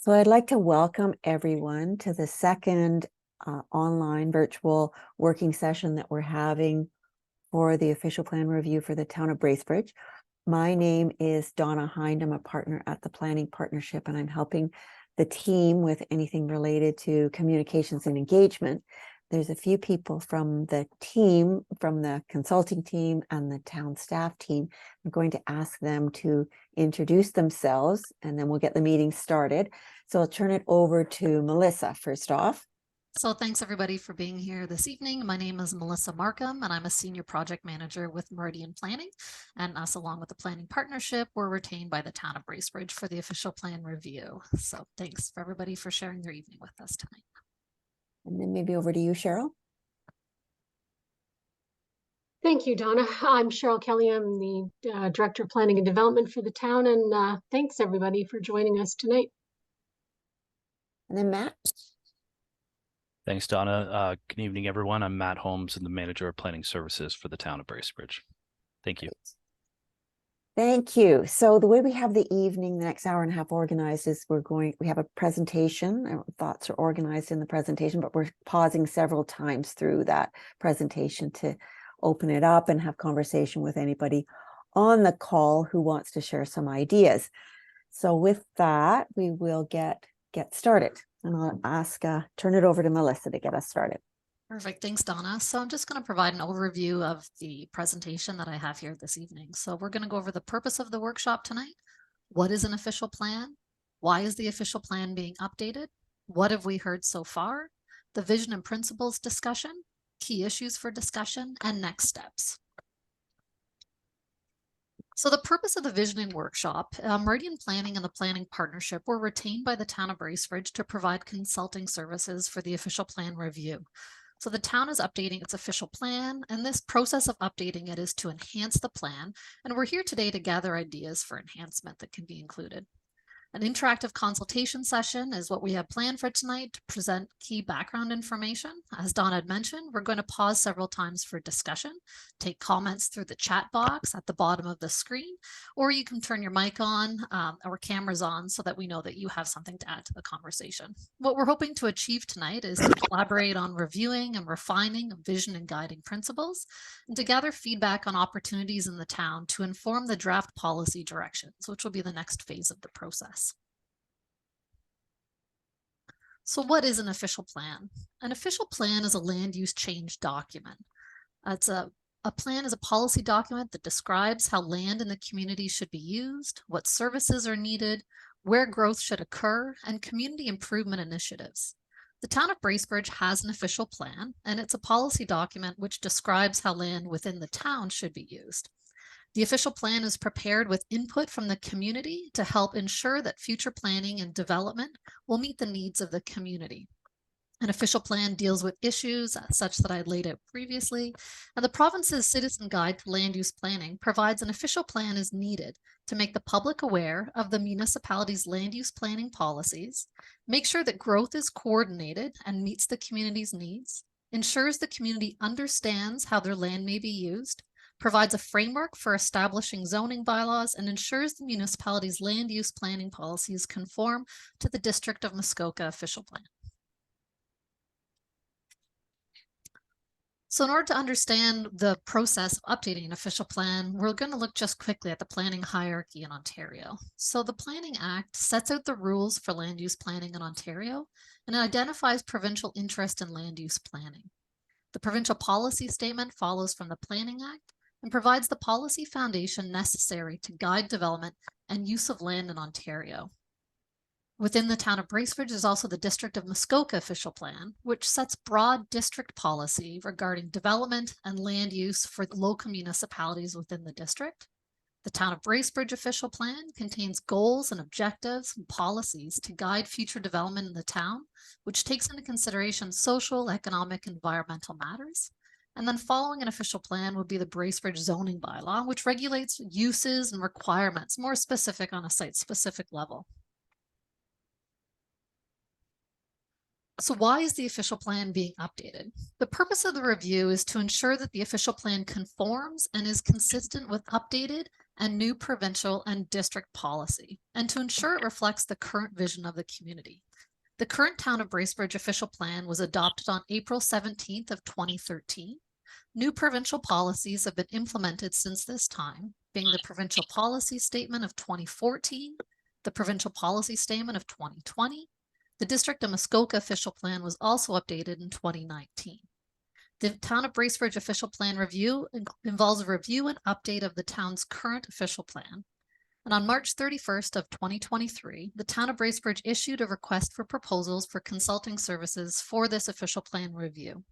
So I'd like to welcome everyone to the second online virtual working session that we're having for the official plan review for the town of Bracebridge. My name is Donna Hind. I'm a partner at the Planning Partnership, and I'm helping the team with anything related to communications and engagement. There's a few people from the team, from the consulting team and the town staff team. I'm going to ask them to introduce themselves, and then we'll get the meeting started. So I'll turn it over to Melissa first off. So thanks everybody for being here this evening. My name is Melissa Markham and I'm a senior project manager with Meridian Planning, and us along with the planning partnership were retained by the town of Bracebridge for the official plan review. So thanks for everybody for sharing their evening with us tonight. And then maybe over to you, Cheryl. Thank you, Donna. I'm Cheryl Kelly. I'm the Director of Planning and Development for the town, and thanks everybody for joining us tonight. And then Matt. Thanks, Donna. Good evening, everyone. I'm Matt Holmes, and the Manager of Planning Services for the town of Bracebridge. Thank you. Thank you. So the way we have the evening, the next hour and a half organized is we have a presentation. Our thoughts are organized in the presentation, but we're pausing several times through that presentation to open it up and have conversation with anybody on the call who wants to share some ideas. So with that, we will get started. And I'll turn it over to Melissa to get us started. Perfect. Thanks, Donna. So I'm just going to provide an overview of the presentation that I have here this evening. So we're going to go over the purpose of the workshop tonight. What is an official plan? Why is the official plan being updated? What have we heard so far? The vision and principles discussion, key issues for discussion, and next steps. So the purpose of the visioning workshop, Meridian Planning and the Planning Partnership were retained by the town of Bracebridge to provide consulting services for the official plan review. So the town is updating its official plan, and this process of updating it is to enhance the plan. And we're here today to gather ideas for enhancement that can be included. An interactive consultation session is what we have planned for tonight to present key background information. As Donna had mentioned, we're going to pause several times for discussion, take comments through the chat box at the bottom of the screen, or you can turn your mic on or cameras on so that we know that you have something to add to the conversation. What we're hoping to achieve tonight is to collaborate on reviewing and refining vision and guiding principles, and to gather feedback on opportunities in the town to inform the draft policy directions, which will be the next phase of the process. So what is an official plan? An official plan is a land use change document. A plan is a policy document that describes how land in the community should be used, what services are needed, where growth should occur, and community improvement initiatives. The town of Bracebridge has an official plan, and it's a policy document which describes how land within the town should be used. The official plan is prepared with input from the community to help ensure that future planning and development will meet the needs of the community. An official plan deals with issues such that I laid out previously, and the province's Citizen Guide to Land Use Planning provides an official plan as needed to make the public aware of the municipality's land use planning policies, make sure that growth is coordinated and meets the community's needs, ensures the community understands how their land may be used, provides a framework for establishing zoning bylaws, and ensures the municipality's land use planning policies conform to the District of Muskoka official plan. So in order to understand the process of updating an official plan, we're going to look just quickly at the planning hierarchy in Ontario. So the Planning Act sets out the rules for land use planning in Ontario, and it identifies provincial interest in land use planning. The provincial policy statement follows from the Planning Act and provides the policy foundation necessary to guide development and use of land in Ontario. Within the town of Bracebridge is also the District of Muskoka official plan, which sets broad district policy regarding development and land use for local municipalities within the district. The town of Bracebridge official plan contains goals and objectives and policies to guide future development in the town, which takes into consideration social, economic, and environmental matters. And then following an official plan would be the Bracebridge zoning bylaw, which regulates uses and requirements more specific on a site-specific level. So why is the official plan being updated? The purpose of the review is to ensure that the official plan conforms and is consistent with updated and new provincial and district policy, and to ensure it reflects the current vision of the community. The current Town of Bracebridge official plan was adopted on April 17th of 2013. New provincial policies have been implemented since this time, being the Provincial Policy Statement of 2014, the Provincial Policy Statement of 2020. The District of Muskoka official plan was also updated in 2019. The Town of Bracebridge official plan review involves a review and update of the town's current official plan. And on March 31st of 2023, the Town of Bracebridge issued a request for proposals for consulting services for this official plan review.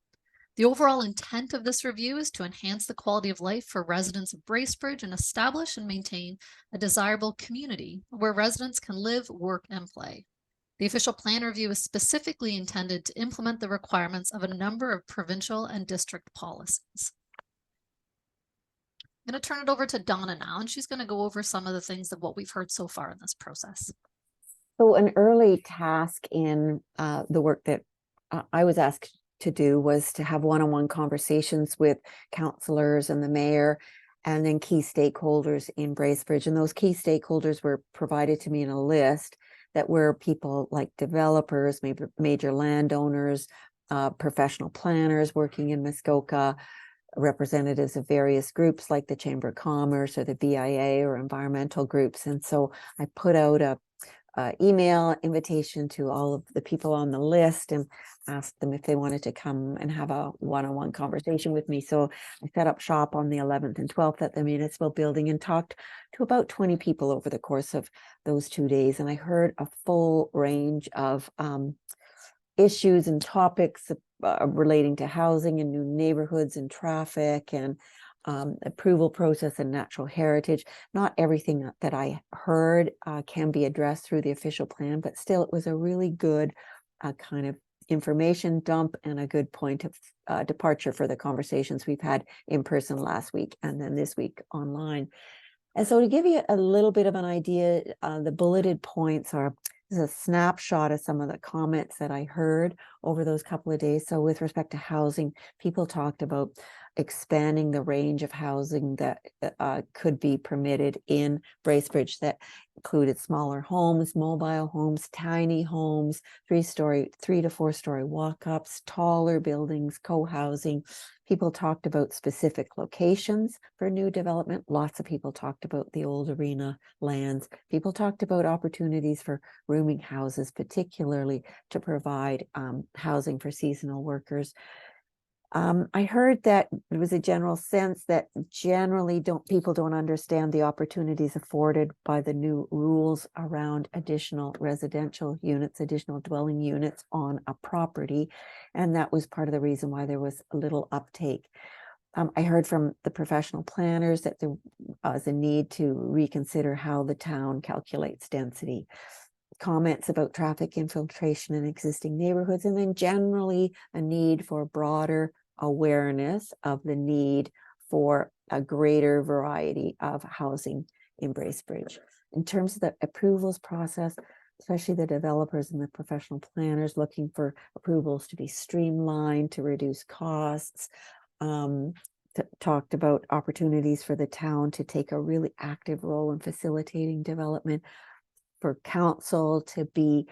The overall intent of this review is to enhance the quality of life for residents of Bracebridge and establish and maintain a desirable community where residents can live, work, and play. The official plan review is specifically intended to implement the requirements of a number of provincial and district policies. I'm going to turn it over to Donna now, and she's going to go over some of the things of what we've heard so far in this process. So an early task in the work that I was asked to do was to have one-on-one conversations with councillors and the mayor and then key stakeholders in Bracebridge. And those key stakeholders were provided to me in a list that were people like developers, major landowners, professional planners working in Muskoka, representatives of various groups like the Chamber of Commerce or the BIA or environmental groups. And so I put out a email invitation to all of the people on the list and asked them if they wanted to come and have a one-on-one conversation with me. So I set up shop on the 11th and 12th at the municipal building and talked to about 20 people over the course of those 2 days. And I heard a full range of issues and topics relating to housing and new neighborhoods and traffic and approval process and natural heritage. Not everything that I heard can be addressed through the official plan, but still it was a really good kind of information dump and a good point of departure for the conversations we've had in person last week and then this week online. And so to give you a little bit of an idea, the bulleted points are a snapshot of some of the comments that I heard over those couple of days. So with respect to housing, people talked about expanding the range of housing that could be permitted in Bracebridge that included smaller homes, mobile homes, tiny homes, 3 to 4 story walk-ups, taller buildings, co-housing. People talked about specific locations for new development. Lots of people talked about the old arena lands. People talked about opportunities for rooming houses, particularly to provide housing for seasonal workers. I heard that there was a general sense that generally people don't understand the opportunities afforded by the new rules around additional residential units, additional dwelling units on a property. And that was part of the reason why there was a little uptake. I heard from the professional planners that there was a need to reconsider how the town calculates density. Comments about traffic infiltration in existing neighborhoods, and then generally a need for broader awareness of the need for a greater variety of housing in Bracebridge. In terms of the approvals process, especially the developers and the professional planners looking for approvals to be streamlined, to reduce costs, talked about opportunities for the town to take a really active role in facilitating development, for council to be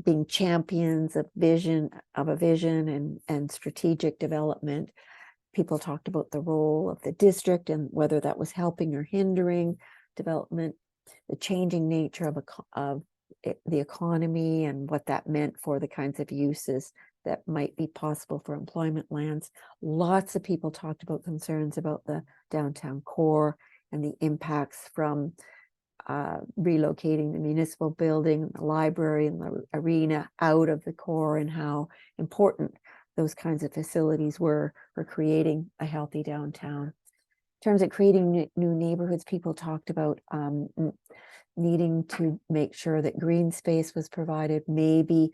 being champions of a vision and strategic development. People talked about the role of the district and whether that was helping or hindering development, the changing nature of the economy and what that meant for the kinds of uses that might be possible for employment lands. Lots of people talked about concerns about the downtown core and the impacts from relocating the municipal building, the library, and the arena out of the core, and how important those kinds of facilities were for creating a healthy downtown. In terms of creating new neighborhoods, people talked about needing to make sure that green space was provided, maybe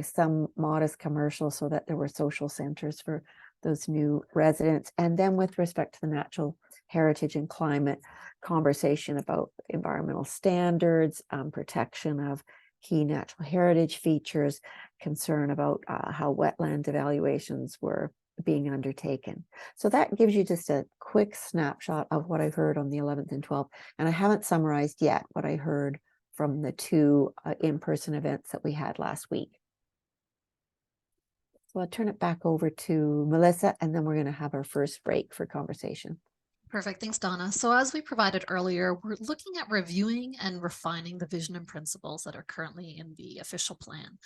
some modest commercial so that there were social centers for those new residents. And then with respect to the natural heritage and climate, conversation about environmental standards, protection of key natural heritage features, concern about how wetland evaluations were being undertaken. So that gives you just a quick snapshot of what I heard on the 11th and 12th. And I haven't summarized yet what I heard from the two in-person events that we had last week. So I'll turn it back over to Melissa, and then we're going to have our first break for conversation. Perfect. Thanks, Donna. So as we provided earlier, we're looking at reviewing and refining the vision and principles that are currently in the official plan.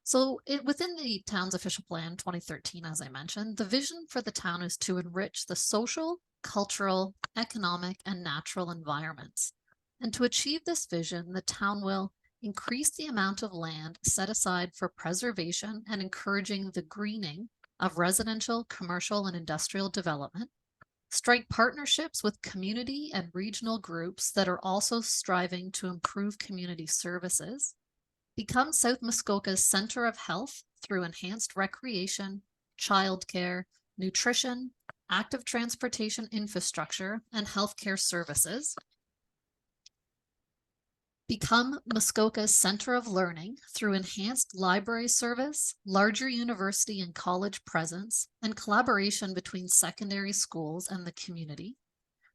So within the town's official plan 2013, as I mentioned, the vision for the town is to enrich the social, cultural, economic, and natural environments. And to achieve this vision, the town will increase the amount of land set aside for preservation and encouraging the greening of residential, commercial, and industrial development, strike partnerships with community and regional groups that are also striving to improve community services, become South Muskoka's center of health through enhanced recreation, childcare, nutrition, active transportation infrastructure, and healthcare services, become Muskoka's center of learning through enhanced library service, larger university and college presence, and collaboration between secondary schools and the community.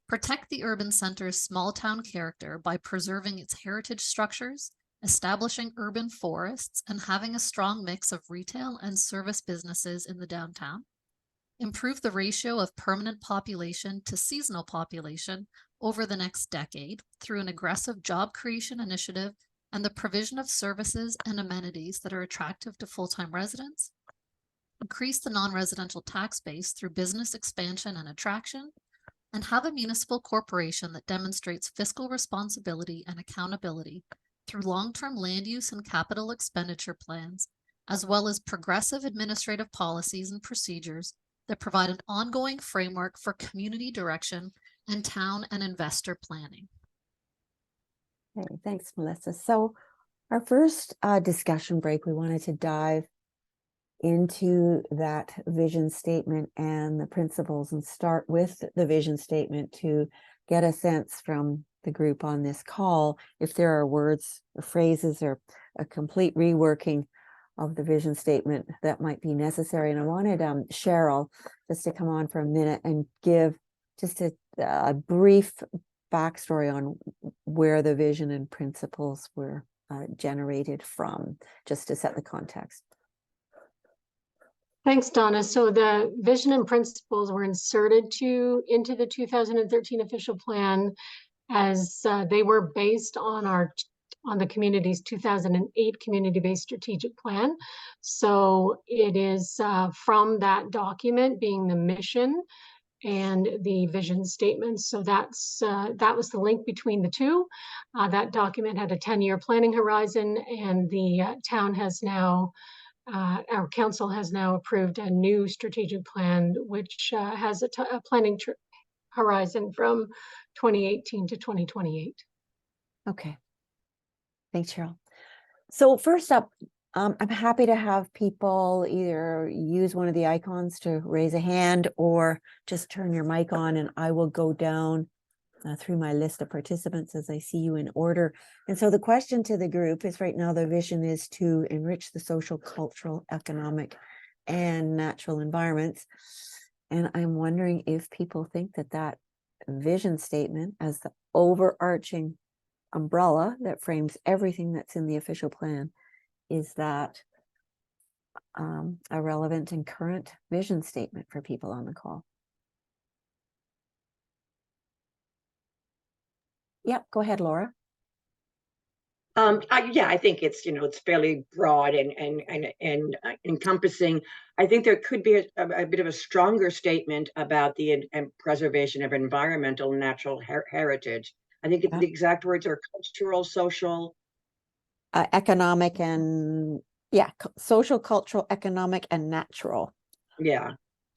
Protect the urban center's small town character by preserving its heritage structures, establishing urban forests, and having a strong mix of retail and service businesses in the downtown. Improve the ratio of permanent population to seasonal population over the next decade through an aggressive job creation initiative and the provision of services and amenities that are attractive to full-time residents. Increase the non-residential tax base through business expansion and attraction, and have a municipal corporation that demonstrates fiscal responsibility and accountability through long-term land use and capital expenditure plans, as well as progressive administrative policies and procedures that provide an ongoing framework for community direction and town and investor planning. Okay, thanks, Melissa. So our first discussion break, we wanted to dive into that vision statement and the principles and start with the vision statement to get a sense from the group on this call if there are words or phrases or a complete reworking of the vision statement that might be necessary. And I wanted Cheryl just to come on for a minute and give just a brief backstory on where the vision and principles were generated from, just to set the context. Thanks, Donna. So the vision and principles were inserted into the 2013 official plan as they were based on the community's 2008 community-based strategic plan. So it is from that document being the mission and the vision statement. So that was the link between the two. That document had a 10-year planning horizon, and the town has now, our council has now approved a new strategic plan, which has a planning horizon from 2018 to 2028. Okay. Thanks, Cheryl. So first up, I'm happy to have people either use one of the icons to raise a hand or just turn your mic on, and I will go down through my list of participants as I see you in order. And so the question to the group is, right now the vision is to enrich the social, cultural, economic, and natural environments. And I'm wondering if people think that that vision statement as the overarching umbrella that frames everything that's in the official plan, is that a relevant and current vision statement for people on the call? Yep, go ahead, Laura. Yeah, I think it's, it's fairly broad and encompassing. I think there could be a bit of a stronger statement about the preservation of environmental and natural heritage. I think the exact words are cultural, social, economic, and social, cultural, economic, and natural. Yeah.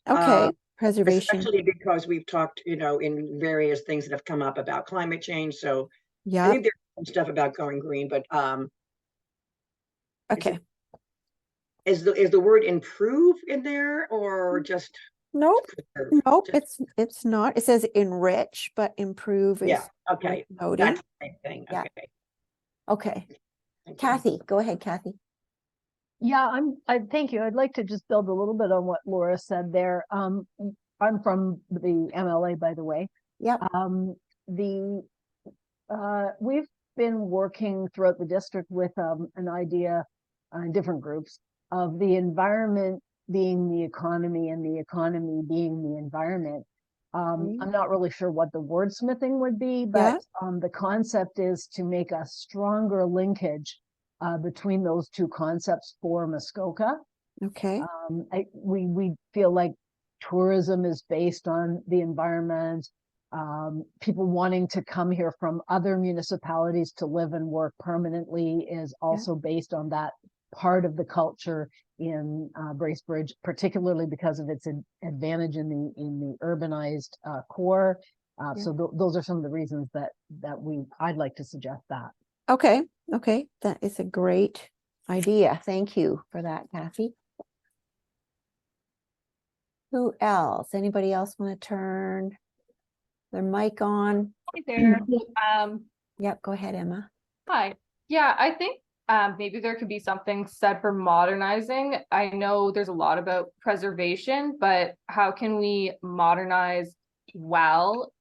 Okay. Preservation. Especially because we've talked, in various things that have come up about climate change. So yeah, I think there's some stuff about going green, but okay. Is the word improve in there, or just nope? It's not. It says enrich, but improve is okay. Noted. That's the same thing. Yeah. Okay. Okay. Kathy, go ahead, Kathy. Yeah, thank you. I'd like to just build a little bit on what Laura said there. I'm from the MLA, by the way. Yep. We've been working throughout the district with an idea in different groups of the environment being the economy and the economy being the environment. I'm not really sure what the wordsmithing would be, but the concept is to make a stronger linkage between those two concepts for Muskoka. Okay. We feel like tourism is based on the environment. People wanting to come here from other municipalities to live and work permanently is also based on that part of the culture in Bracebridge, particularly because of its advantage in the urbanized core. So those are some of the reasons that I'd like to suggest that. Okay. Okay. That is a great idea. Thank you for that, Kathy. Who else? Anybody else want to turn their mic on? Hi there. Yep. Go ahead, Emma. Hi. Yeah, I think maybe there could be something said for modernizing. I know there's a lot about preservation, but how can we modernize while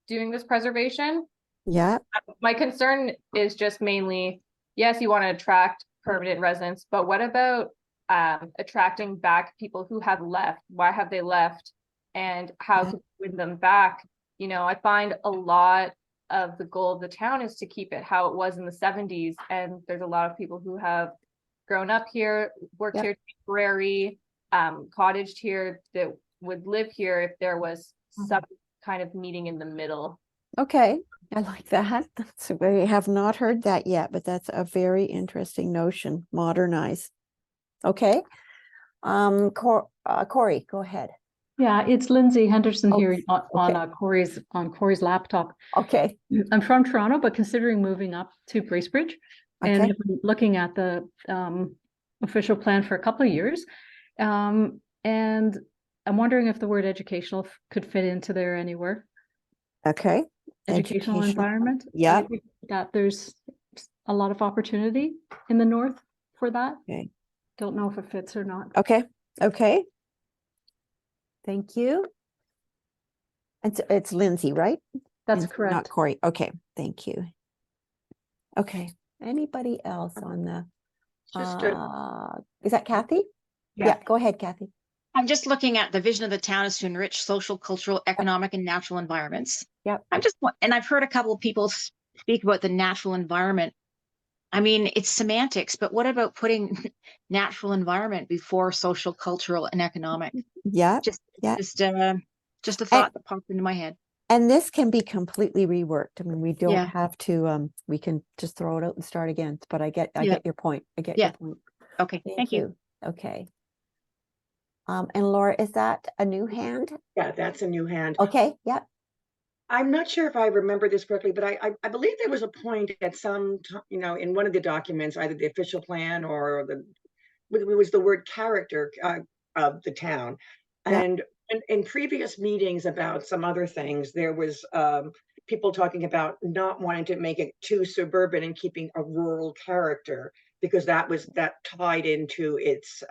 doing this preservation? Yeah. My concern is just mainly, yes, you want to attract permanent residents, but what about attracting back people who have left? Why have they left? And how to win them back? You know, I find a lot of the goal of the town is to keep it how it was in the 70s. And there's a lot of people who have grown up here, worked here temporary, cottaged here, that would live here if there was some kind of meeting in the middle. Okay. I like that. We have not heard that yet, but that's a very interesting notion. Modernize. Okay. Corey, go ahead. Yeah, it's Lindsay Henderson here Okay. on Corey's laptop. Okay. I'm from Toronto, but considering moving up to Bracebridge, and Okay. have been looking at the official plan for a couple of years, and I'm wondering if the word educational could fit into there anywhere. Okay. Educational environment. Yeah. I think that there's a lot of opportunity in the north for that. Okay. Don't know if it fits or not. Okay. Okay. Thank you. And so it's Lindsay, right? That's Not correct. Corey. Okay. Thank you. Okay. Anybody else on the is that Kathy? Yeah. Go ahead, Kathy. I'm just looking at the vision of the town is to enrich social, cultural, economic, and natural environments. Yep. And I've heard a couple of people speak about the natural environment. I mean, it's semantics, but what about putting natural environment before social, cultural, and economic? Yeah. Just a thought that popped into my head. And this can be completely reworked. I mean, we don't Yeah. have to, we can just throw it out and start again, but I get your point. I get your point. Okay, thank you. Okay. And Laura, is that a new hand? Yeah, that's a new hand. Okay, yeah. I'm not sure if I remember this correctly, but I believe there was a point at some, in one of the documents, either the official plan or it was the word character of the town. Yeah. And in previous meetings about some other things, there was people talking about not wanting to make it too suburban and keeping a rural character, because that tied into its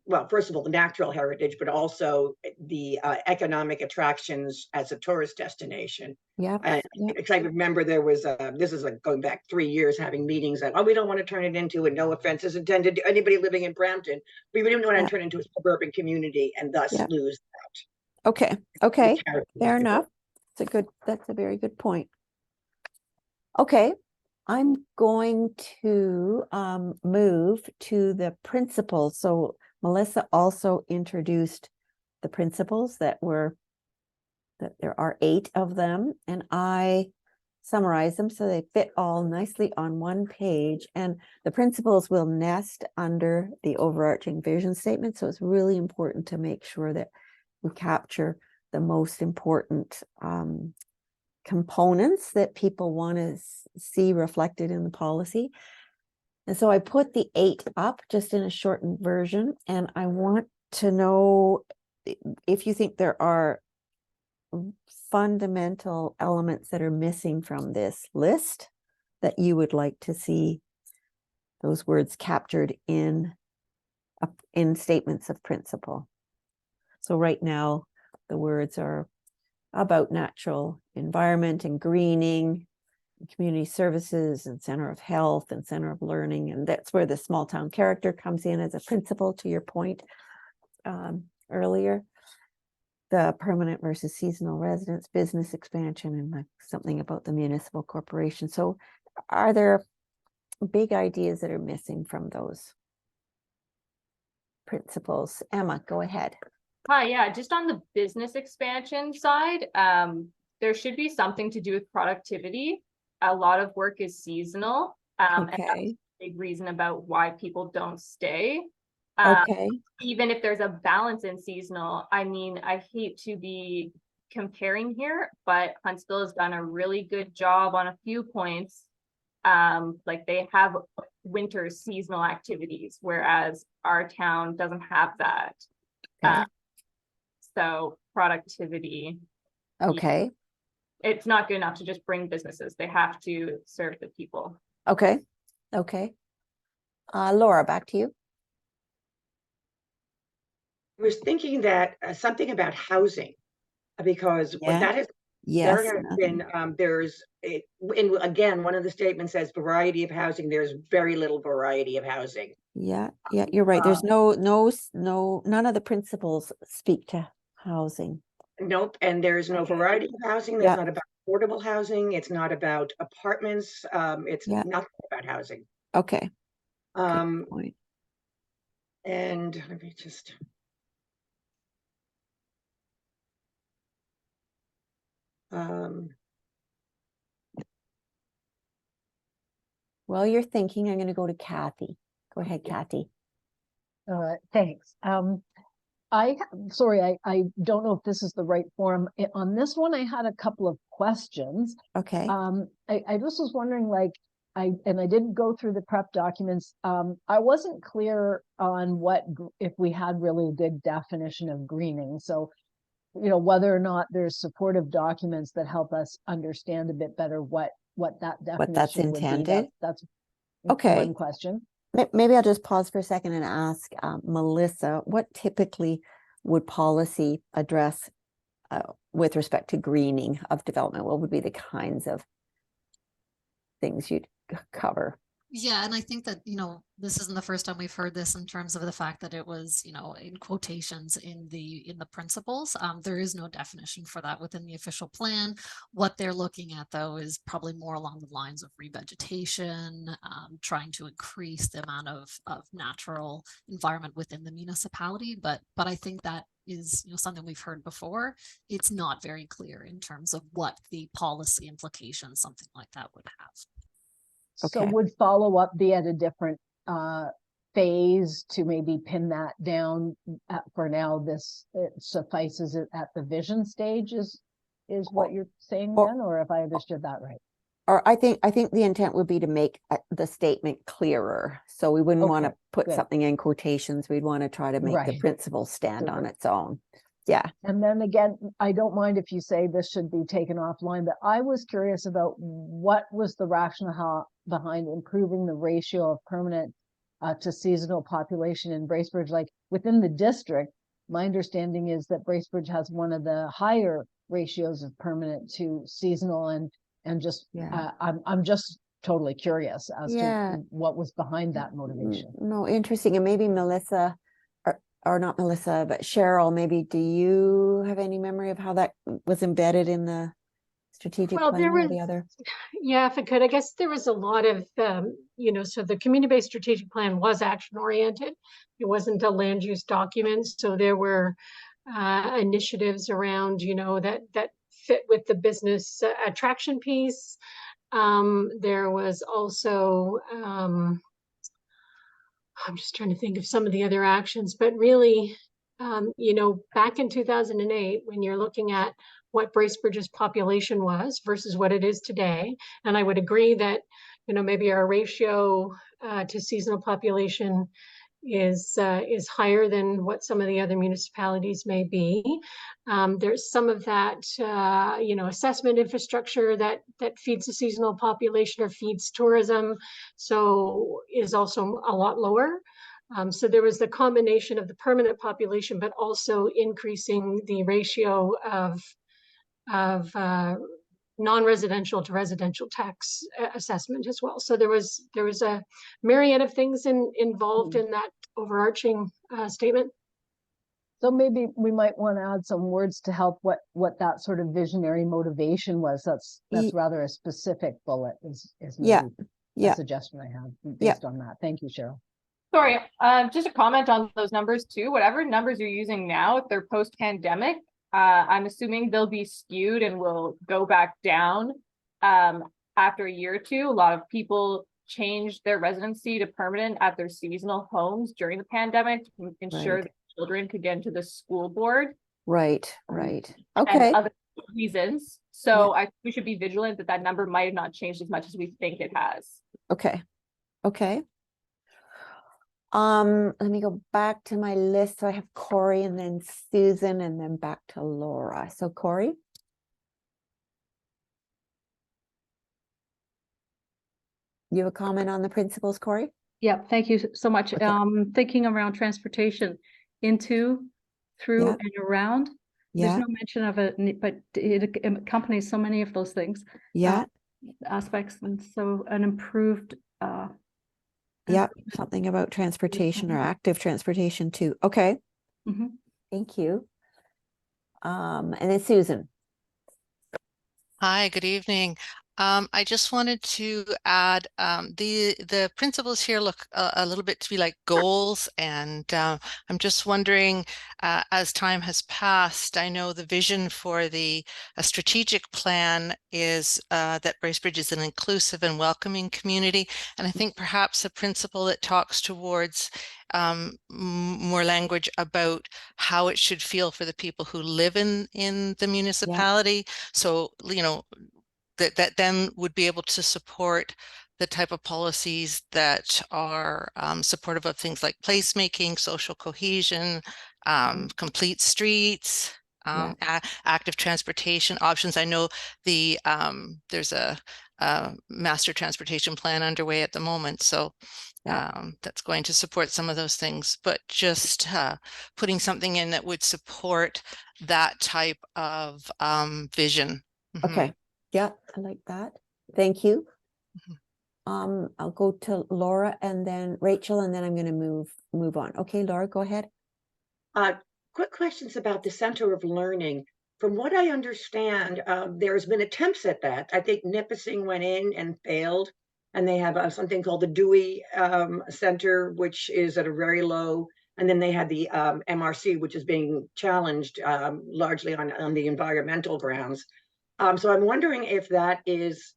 well, first of all, the natural heritage, but also the economic attractions as a tourist destination. Yeah. Because I remember there was this is going back 3 years, having meetings that, we don't want to turn it into, and no offense is intended to anybody living in Brampton, we didn't want to turn it into a suburban community and thus lose that. Okay. Okay. Fair enough. That's a very good point. Okay. I'm going to move to the principles. So Melissa also introduced the principles that there are 8 of them, and I summarize them so they fit all nicely on one page. And the principles will nest under the overarching vision statement. So it's really important to make sure that we capture the most important components that people want to see reflected in the policy. And so I put the 8 up just in a shortened version, and I want to know if you think there are fundamental elements that are missing from this list that you would like to see those words captured in statements of principle. So right now, the words are about natural environment and greening, community services and center of health and center of learning. And that's where the small town character comes in as a principle, to your point earlier. The permanent versus seasonal residents, business expansion, and something about the municipal corporation. So are there big ideas that are missing from those principles? Emma, go ahead. Hi, yeah, just on the business expansion side, there should be something to do with productivity. A lot of work is seasonal. And that's Okay. a big reason about why people don't stay. Okay. Even if there's a balance in seasonal, I mean, I hate to be comparing here, but Huntsville has done a really good job on a few points. Like they have winter seasonal activities, whereas our town doesn't have that. Okay. So productivity, Okay. it's not good enough to just bring businesses. They have to serve the people. Okay. Okay. Laura, back to you. I was thinking that something about housing, because what Yeah. that has Yes. there has been again, one of the statements says variety of housing. There's very little variety of housing. Yeah, you're right. There's none of the principles speak to housing. Nope, and there's no variety of housing. That's not about affordable housing. It's not about apartments. It's nothing about housing. Okay. And Good point. let me just. While you're thinking, I'm going to go to Kathy. Go ahead, Kathy. Thanks. Sorry, I don't know if this is the right forum. On this one, I had a couple of questions. Okay. I just was wondering, like, I didn't go through the prep documents. I wasn't clear on if we had really a good definition of greening. So, whether or not there's supportive documents that help us understand a bit better what that definition What that's intended. That's okay. One question. Maybe I'll just pause for a second and ask Melissa, what typically would policy address with respect to greening of development? What would be the kinds of things you'd cover? Yeah, and I think that, this isn't the first time we've heard this in terms of the fact that it was, in quotations in the principles. There is no definition for that within the official plan. What they're looking at, though, is probably more along the lines of revegetation, trying to increase the amount of natural environment within the municipality. But I think that is something we've heard before. It's not very clear in terms of what the policy implications something like that would have. So would follow-up be at a different phase to maybe pin that down? For now, this suffices it at the vision stage is what you're saying then, or if I understood that right? Or I think the intent would be to make the statement clearer. So we wouldn't want to put something in quotations. We'd want to try to make the principle stand on its own. Yeah. And then again, I don't mind if you say this should be taken offline, but I was curious about what was the rationale behind improving the ratio of permanent to seasonal population in Bracebridge. Like within the district, my understanding is that Bracebridge has one of the higher ratios of permanent to seasonal, and just I'm just totally curious as to what was behind that motivation. No, interesting. And maybe Melissa, or not Melissa, but Cheryl, maybe do you have any memory of how that was embedded in the strategic plan or the other? Yeah, if I could, I guess there was a lot of, so the community-based strategic plan was action-oriented. It wasn't a land use document. So there were initiatives around, that fit with the business attraction piece. There was also, I'm just trying to think of some of the other actions, but really, back in 2008, when you're looking at what Bracebridge's population was versus what it is today, and I would agree that, maybe our ratio to seasonal population is higher than what some of the other municipalities may be. There's some of that, assessment infrastructure that feeds the seasonal population or feeds tourism, so is also a lot lower. So there was the combination of the permanent population, but also increasing the ratio of non-residential to residential tax assessment as well. So there was a myriad of things involved in that overarching statement. So maybe we might want to add some words to help what that sort of visionary motivation was. That's rather a specific bullet is maybe a suggestion I have based on that. Thank you, Cheryl. Sorry, just a comment on those numbers too. Whatever numbers you're using now, if they're post-pandemic, I'm assuming they'll be skewed and will go back down after a year or two. A lot of people changed their residency to permanent at their seasonal homes during the pandemic to ensure that children could get into the school board. Right. And Okay. other reasons. So we should be vigilant that that number might have not changed as much as we think it has. Okay. Let me go back to my list. So I have Corey and then Susan and then back to Laura. So Corey. You have a comment on the principles, Corey? Yeah, thank you so much. Okay. Thinking around transportation into, through, and around. There's no mention of it, but it accompanies so many of those things. Aspects, and so an improved. Something about transportation or active transportation too. Okay. Thank you. And then Susan. Hi, good evening. I just wanted to add the principles here look a little bit to be like goals, and I'm just wondering, as time has passed, I know the vision for the strategic plan is that Bracebridge is an inclusive and welcoming community, and I think perhaps a principle that talks towards more language about how it should feel for the people who live in the municipality. So, that then would be able to support the type of policies that are supportive of things like placemaking, social cohesion, complete streets, active transportation options. I know there's a master transportation plan underway at the moment, so that's going to support some of those things, but just putting something in that would support that type of vision. Okay. Yeah, I like that. Thank you. I'll go to Laura and then Rachel, and then I'm going to move on. Okay, Laura, go ahead. Quick questions about the Center of Learning. From what I understand, there's been attempts at that. I think Nipissing went in and failed, and they have something called the Dewey Center, which is at a very low, and then they had the MRC, which is being challenged largely on the environmental grounds. So I'm wondering if that is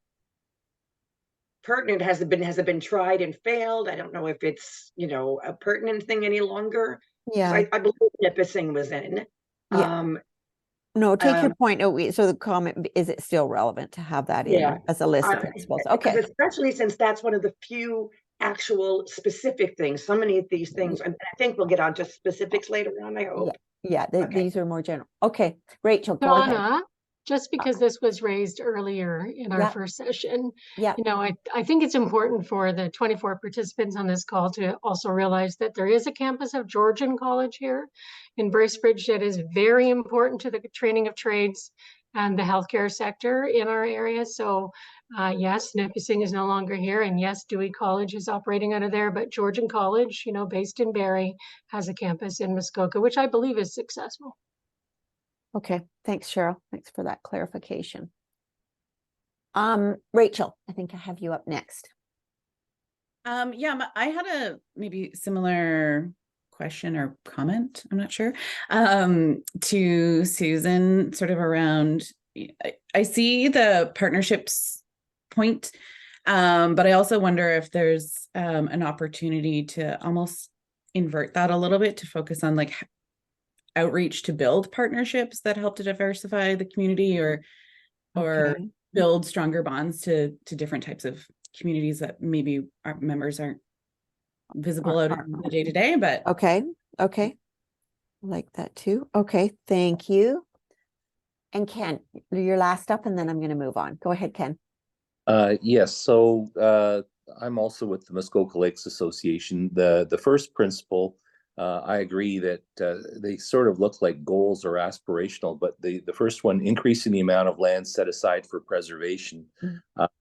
pertinent. Has it been tried and failed? I don't know if it's, a pertinent thing any longer. I believe Nipissing was in. No, take your point. So the comment, is it still relevant to have that in as a list of principles? Okay. Especially since that's one of the few actual specific things. So many of these things, and I think we'll get on to specifics later on, I hope. These are more general. Okay, Rachel, go ahead. Just because this was raised earlier in our first session, I think it's important for the 24 participants on this call to also realize that there is a campus of Georgian College here in Bracebridge that is very important to the training of trades and the healthcare sector in our area. So yes, Nipissing is no longer here, and yes, Dewey College is operating out of there, but Georgian College, based in Barrie, has a campus in Muskoka, which I believe is successful. Okay, thanks, Cheryl. Thanks for that clarification. Rachel, I think I have you up next. I had a maybe similar question or comment, I'm not sure, to Susan, sort of around, I see the partnerships point, but I also wonder if there's an opportunity to almost invert that a little bit to focus on like outreach to build partnerships that help to diversify the community or build stronger bonds to different types of communities that maybe our members aren't visible out in the day-to-day, but okay. Like that too. Okay, thank you. And Ken, you're last up, and then I'm going to move on. Go ahead, Ken. Yes, so I'm also with the Muskoka Lakes Association. The first principle, I agree that they sort of look like goals or aspirational, but the first one, increasing the amount of land set aside for preservation.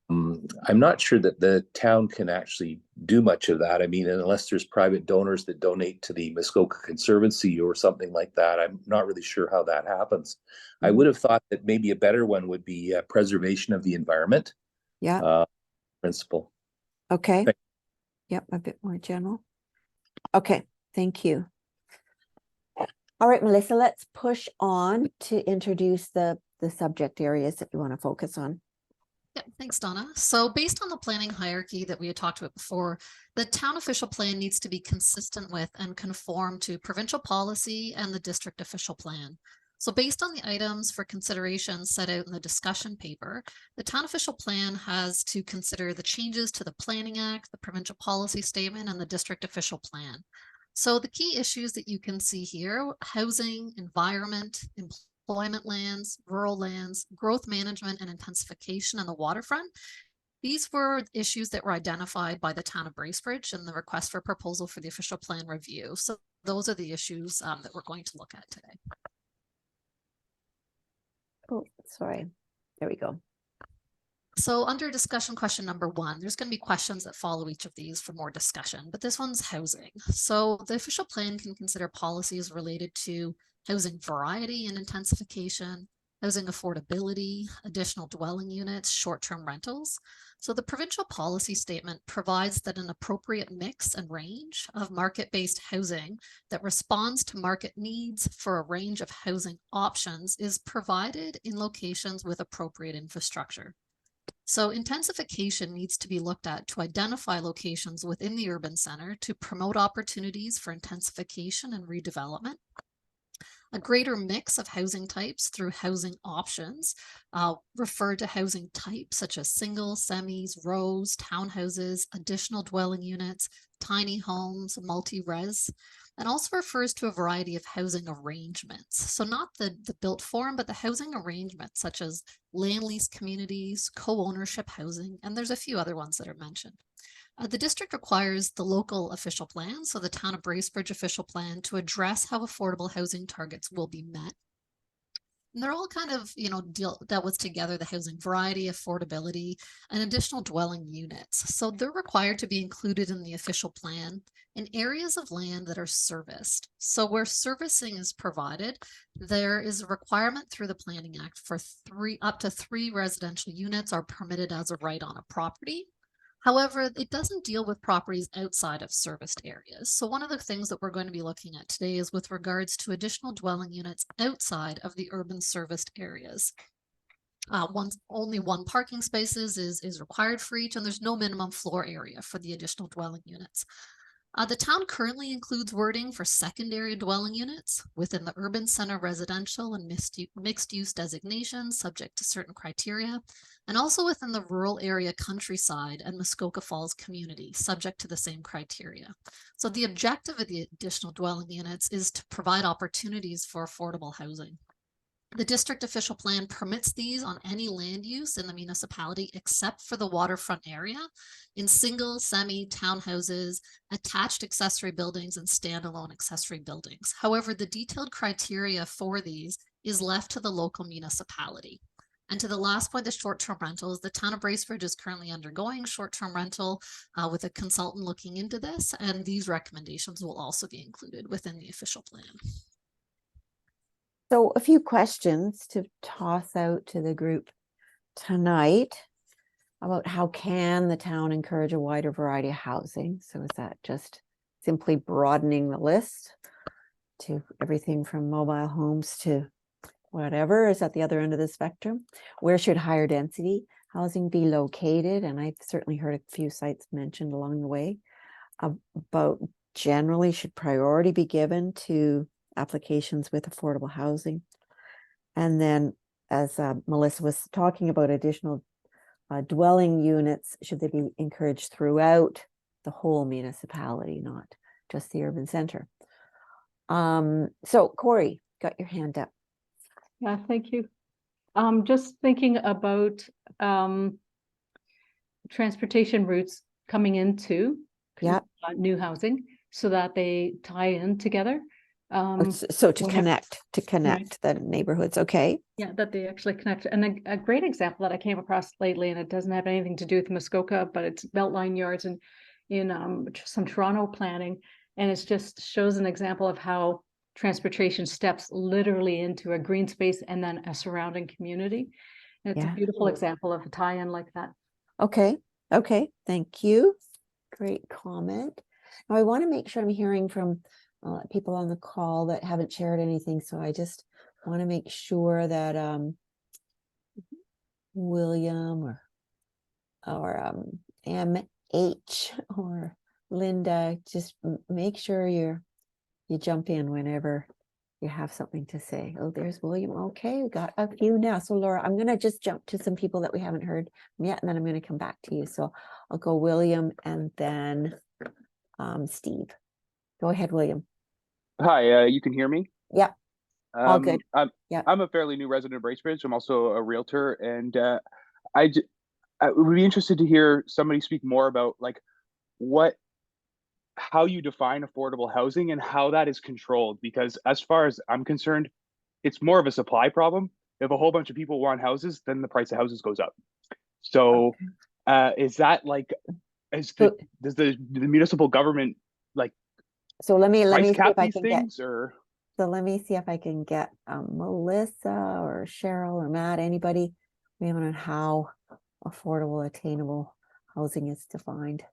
I'm not sure that the town can actually do much of that. I mean, unless there's private donors that donate to the Muskoka Conservancy or something like that, I'm not really sure how that happens. I would have thought that maybe a better one would be preservation of the environment. Yeah. Principle. Okay. Yep, a bit more general. Okay, thank you. All right, Melissa, let's push on to introduce the subject areas that we want to focus on. Yeah, thanks, Donna. So based on the planning hierarchy that we had talked about before, the town official plan needs to be consistent with and conform to provincial policy and the district official plan. So based on the items for consideration set out in the discussion paper, the town official plan has to consider the changes to the Planning Act, the provincial policy statement, and the district official plan. So the key issues that you can see here: housing, environment, employment lands, rural lands, growth management and intensification on the waterfront. These were issues that were identified by the town of Bracebridge in the request for proposal for the official plan review. So those are the issues that we're going to look at today. Oh, sorry. There we go. So under discussion question number 1, there's going to be questions that follow each of these for more discussion, but this one's housing. So the official plan can consider policies related to housing variety and intensification, housing affordability, additional dwelling units, short-term rentals. So the provincial policy statement provides that an appropriate mix and range of market-based housing that responds to market needs for a range of housing options is provided in locations with appropriate infrastructure. So intensification needs to be looked at to identify locations within the urban center to promote opportunities for intensification and redevelopment. A greater mix of housing types through housing options refer to housing types such as single, semis, rows, townhouses, additional dwelling units, tiny homes, multi-res, and also refers to a variety of housing arrangements. So not the built form, but the housing arrangements such as land lease communities, co-ownership housing, and there's a few other ones that are mentioned. The district requires the local official plan, so the Town of Bracebridge official plan, to address how affordable housing targets will be met. And they're all kind of, dealt with together: the housing variety, affordability, and additional dwelling units. So they're required to be included in the official plan in areas of land that are serviced. So where servicing is provided, there is a requirement through the Planning Act for up to 3 residential units are permitted as a right on a property. However, it doesn't deal with properties outside of serviced areas. So one of the things that we're going to be looking at today is with regards to additional dwelling units outside of the urban serviced areas. Only 1 parking spaces is required for each, and there's no minimum floor area for the additional dwelling units. The town currently includes wording for secondary dwelling units within the urban center residential and mixed use designations subject to certain criteria, and also within the rural area countryside and Muskoka Falls community subject to the same criteria. So the objective of the additional dwelling units is to provide opportunities for affordable housing. The district official plan permits these on any land use in the municipality except for the waterfront area in single, semi, townhouses, attached accessory buildings, and standalone accessory buildings. However, the detailed criteria for these is left to the local municipality. And to the last point, the short-term rentals, the town of Bracebridge is currently undergoing short-term rental with a consultant looking into this, and these recommendations will also be included within the official plan. So a few questions to toss out to the group tonight about how can the town encourage a wider variety of housing? So is that just simply broadening the list to everything from mobile homes to whatever is at the other end of the spectrum? Where should higher density housing be located? And I've certainly heard a few sites mentioned along the way about generally should priority be given to applications with affordable housing. And then as Melissa was talking about additional dwelling units, should they be encouraged throughout the whole municipality, not just the urban center. So Corey, got your hand up. Yeah, thank you. Just thinking about transportation routes coming into new housing so that they tie in together. So to connect the neighborhoods, okay? Yeah, that they actually connect. And a great example that I came across lately, and it doesn't have anything to do with Muskoka, but it's Beltline Yards and in some Toronto planning, and it just shows an example of how transportation steps literally into a green space and then a surrounding community. And it's a beautiful example of a tie-in like that. Okay, thank you. Great comment. Now I want to make sure I'm hearing from people on the call that haven't shared anything, so I just want to make sure that William or MH or Linda, just make sure you jump in whenever you have something to say. Oh, there's William. Okay, we got a few now. So Laura, I'm going to just jump to some people that we haven't heard yet, and then I'm going to come back to you. So I'll go William and then Steve. Go ahead, William. Hi, you can hear me? Yeah. All good. I'm a fairly new resident of Bracebridge. I'm also a realtor, and I would be interested to hear somebody speak more about like how you define affordable housing and how that is controlled, because as far as I'm concerned, it's more of a supply problem. If a whole bunch of people want houses, then the price of houses goes up. So is that like, does the municipal government like, so let me see cap if I these can things get, or? So let me see if I can get Melissa or Cheryl or Matt, anybody, we haven't on how affordable, attainable housing is defined.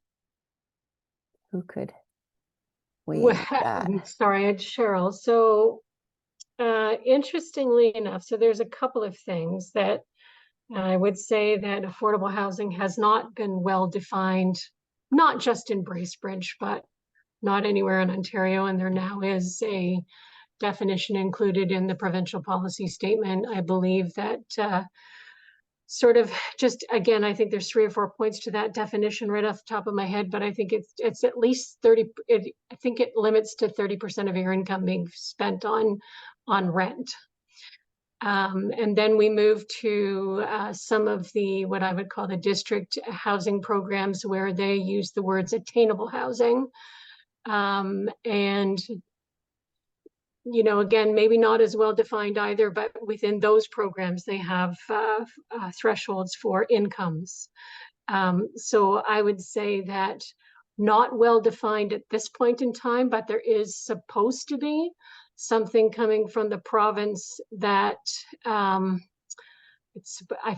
Who could weigh in with that? Sorry, it's Cheryl. So interestingly enough, so there's a couple of things that I would say that affordable housing has not been well defined, not just in Bracebridge, but not anywhere in Ontario. And there now is a definition included in the provincial policy statement. I believe that sort of just, again, I think there's 3 or 4 points to that definition right off the top of my head, but I think it's at least 30, I think it limits to 30% of your income being spent on rent. And then we move to some of the, what I would call the district housing programs, where they use the words attainable housing. And, you know, again, maybe not as well defined either, but within those programs, they have thresholds for incomes. So I would say that not well defined at this point in time, but there is supposed to be something coming from the province that I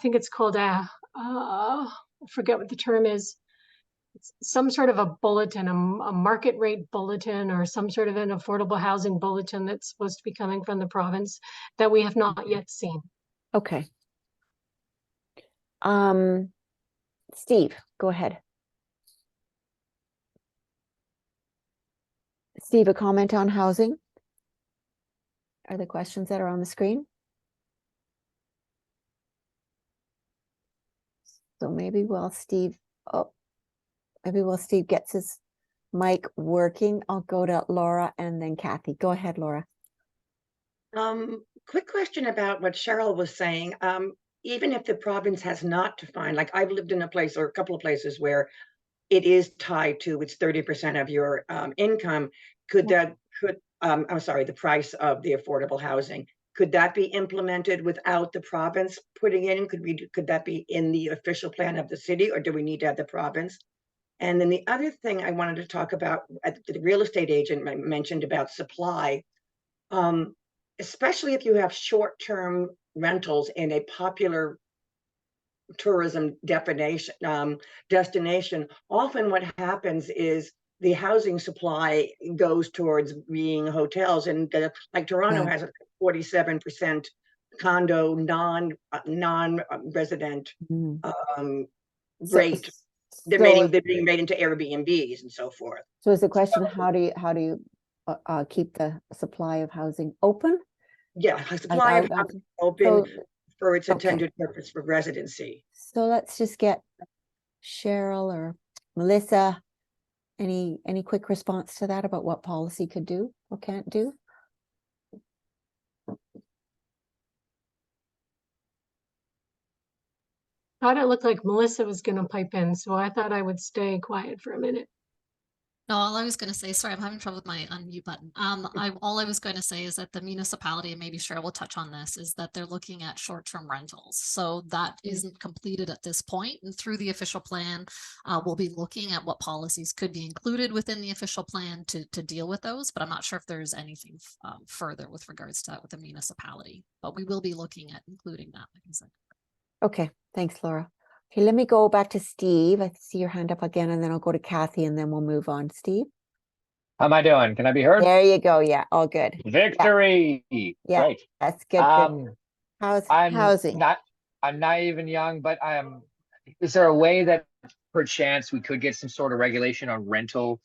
think it's called I forget what the term is. It's some sort of a bulletin, a market rate bulletin, or some sort of an affordable housing bulletin that's supposed to be coming from the province that we have not yet seen. Okay. Steve, go ahead. Steve, a comment on housing? Are the questions that are on the screen? So maybe while Steve gets his mic working, I'll go to Laura and then Kathy. Go ahead, Laura. Quick question about what Cheryl was saying. Even if the province has not defined, like I've lived in a place or a couple of places where it is tied to it's 30% of your income, the price of the affordable housing, could that be implemented without the province putting in? Could that be in the official plan of the city, or do we need to have the province? And then the other thing I wanted to talk about, the real estate agent mentioned about supply, especially if you have short-term rentals in a popular tourism destination, often what happens is the housing supply goes towards being hotels, and like Toronto has a 47% condo non-resident rate. They're being made into Airbnbs and so forth. So is the question, how do you keep the supply of housing open? Yeah, supply of housing open for its intended purpose for residency. So let's just get Cheryl or Melissa Any quick response to that about what policy could do or can't do? Thought it looked like Melissa was going to pipe in, so I thought I would stay quiet for a minute. No, all I was going to say, sorry, I'm having trouble with my unmute button. All I was going to say is that the municipality, and maybe Cheryl will touch on this, is that they're looking at short-term rentals. So that isn't completed at this point. And through the official plan, we'll be looking at what policies could be included within the official plan to deal with those. But I'm not sure if there's anything further with regards to that with the municipality. But we will be looking at including that, like I said. Okay, thanks, Laura. Okay, let me go back to Steve. I see your hand up again, and then I'll go to Kathy, and then we'll move on. Steve? How am I doing? Can I be heard? There you go. Yeah, all good. Victory! Yeah, Great. that's good. How's housing? I'm naive and young, but is there a way that perchance we could get some sort of regulation on rental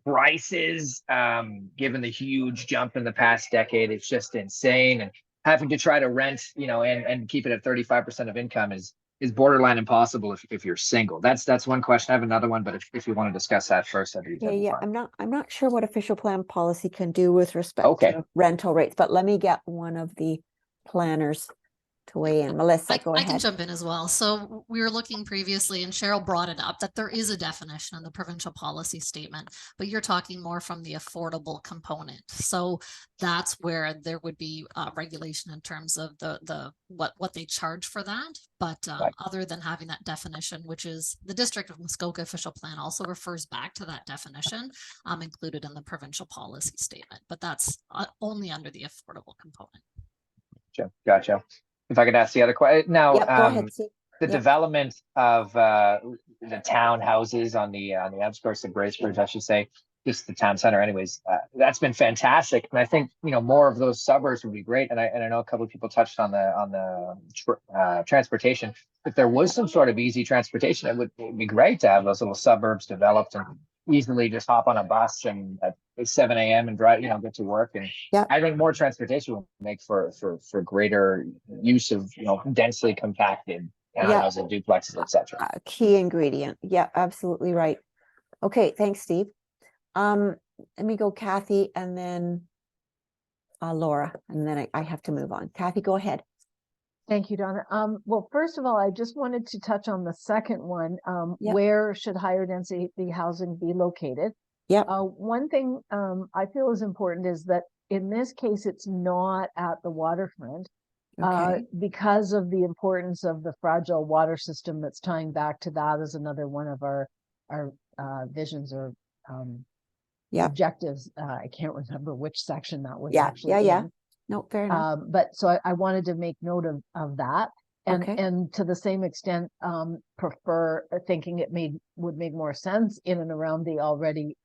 prices? Given the huge jump in the past decade, it's just insane. And having to try to rent, and keep it at 35% of income is borderline impossible if you're single. That's one question. I have another one, but if you want to discuss that first, that'd be Yeah. fine. I'm not sure what official plan policy can do with respect to rental rates, but let me get one of the planners to weigh in. Melissa, go ahead. I can jump in as well. So we were looking previously, and Cheryl brought it up, that there is a definition in the provincial policy statement, but you're talking more from the affordable component. So that's where there would be regulation in terms of the what they charge for that. But other than having that definition, which is the District of Muskoka official plan also refers back to that definition included in the provincial policy statement, but that's only under the affordable component. Gotcha. If I could ask the other question now, go ahead, the development of the townhouses on the outskirts of Bracebridge, I should say, just the town center, anyways. That's been fantastic, and I think more of those suburbs would be great. And I know a couple of people touched on the transportation. If there was some sort of easy transportation, it would be great to have those little suburbs developed and easily just hop on a bus and at 7 a.m. and drive, get to work. And I think more transportation will make for greater use of, densely compacted houses, duplexes, etc. Key ingredient. Yeah, absolutely right. Okay, thanks, Steve. Let me go Kathy and then Laura, and then I have to move on. Kathy, go ahead. Thank you, Donna. Well, first of all, I just wanted to touch on the second one. Where should higher density housing be located? One thing I feel is important is that in this case, it's not at the waterfront because of the importance of the fragile water system that's tying back to that as another one of our visions or objectives. I can't remember which section that was actually in. No, fair enough. But so I wanted to make note of that. And to the same extent, prefer thinking it would make more sense in and around the already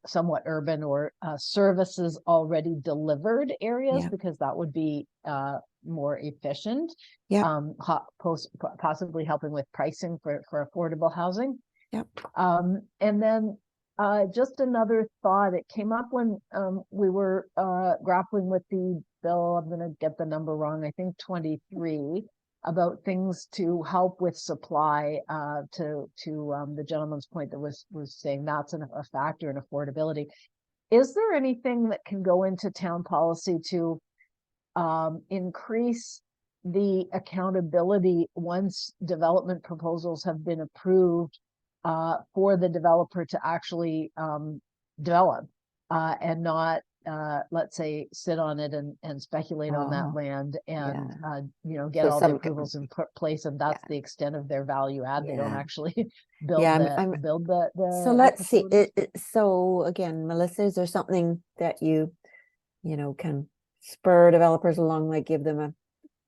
somewhat urban or services already delivered areas, because that would be more efficient. Possibly helping with pricing for affordable housing. And then just another thought, it came up when we were grappling with the bill, I'm going to get the number wrong, I think 23, about things to help with supply, to the gentleman's point that was saying that's a factor in affordability. Is there anything that can go into town policy to increase the accountability once development proposals have been approved for the developer to actually develop and not let's say sit on it and speculate on that land and get all the approvals in place, and that's the extent of their value add. They don't actually build the so let's see so again, Melissa, is there something that you can spur developers along, like give them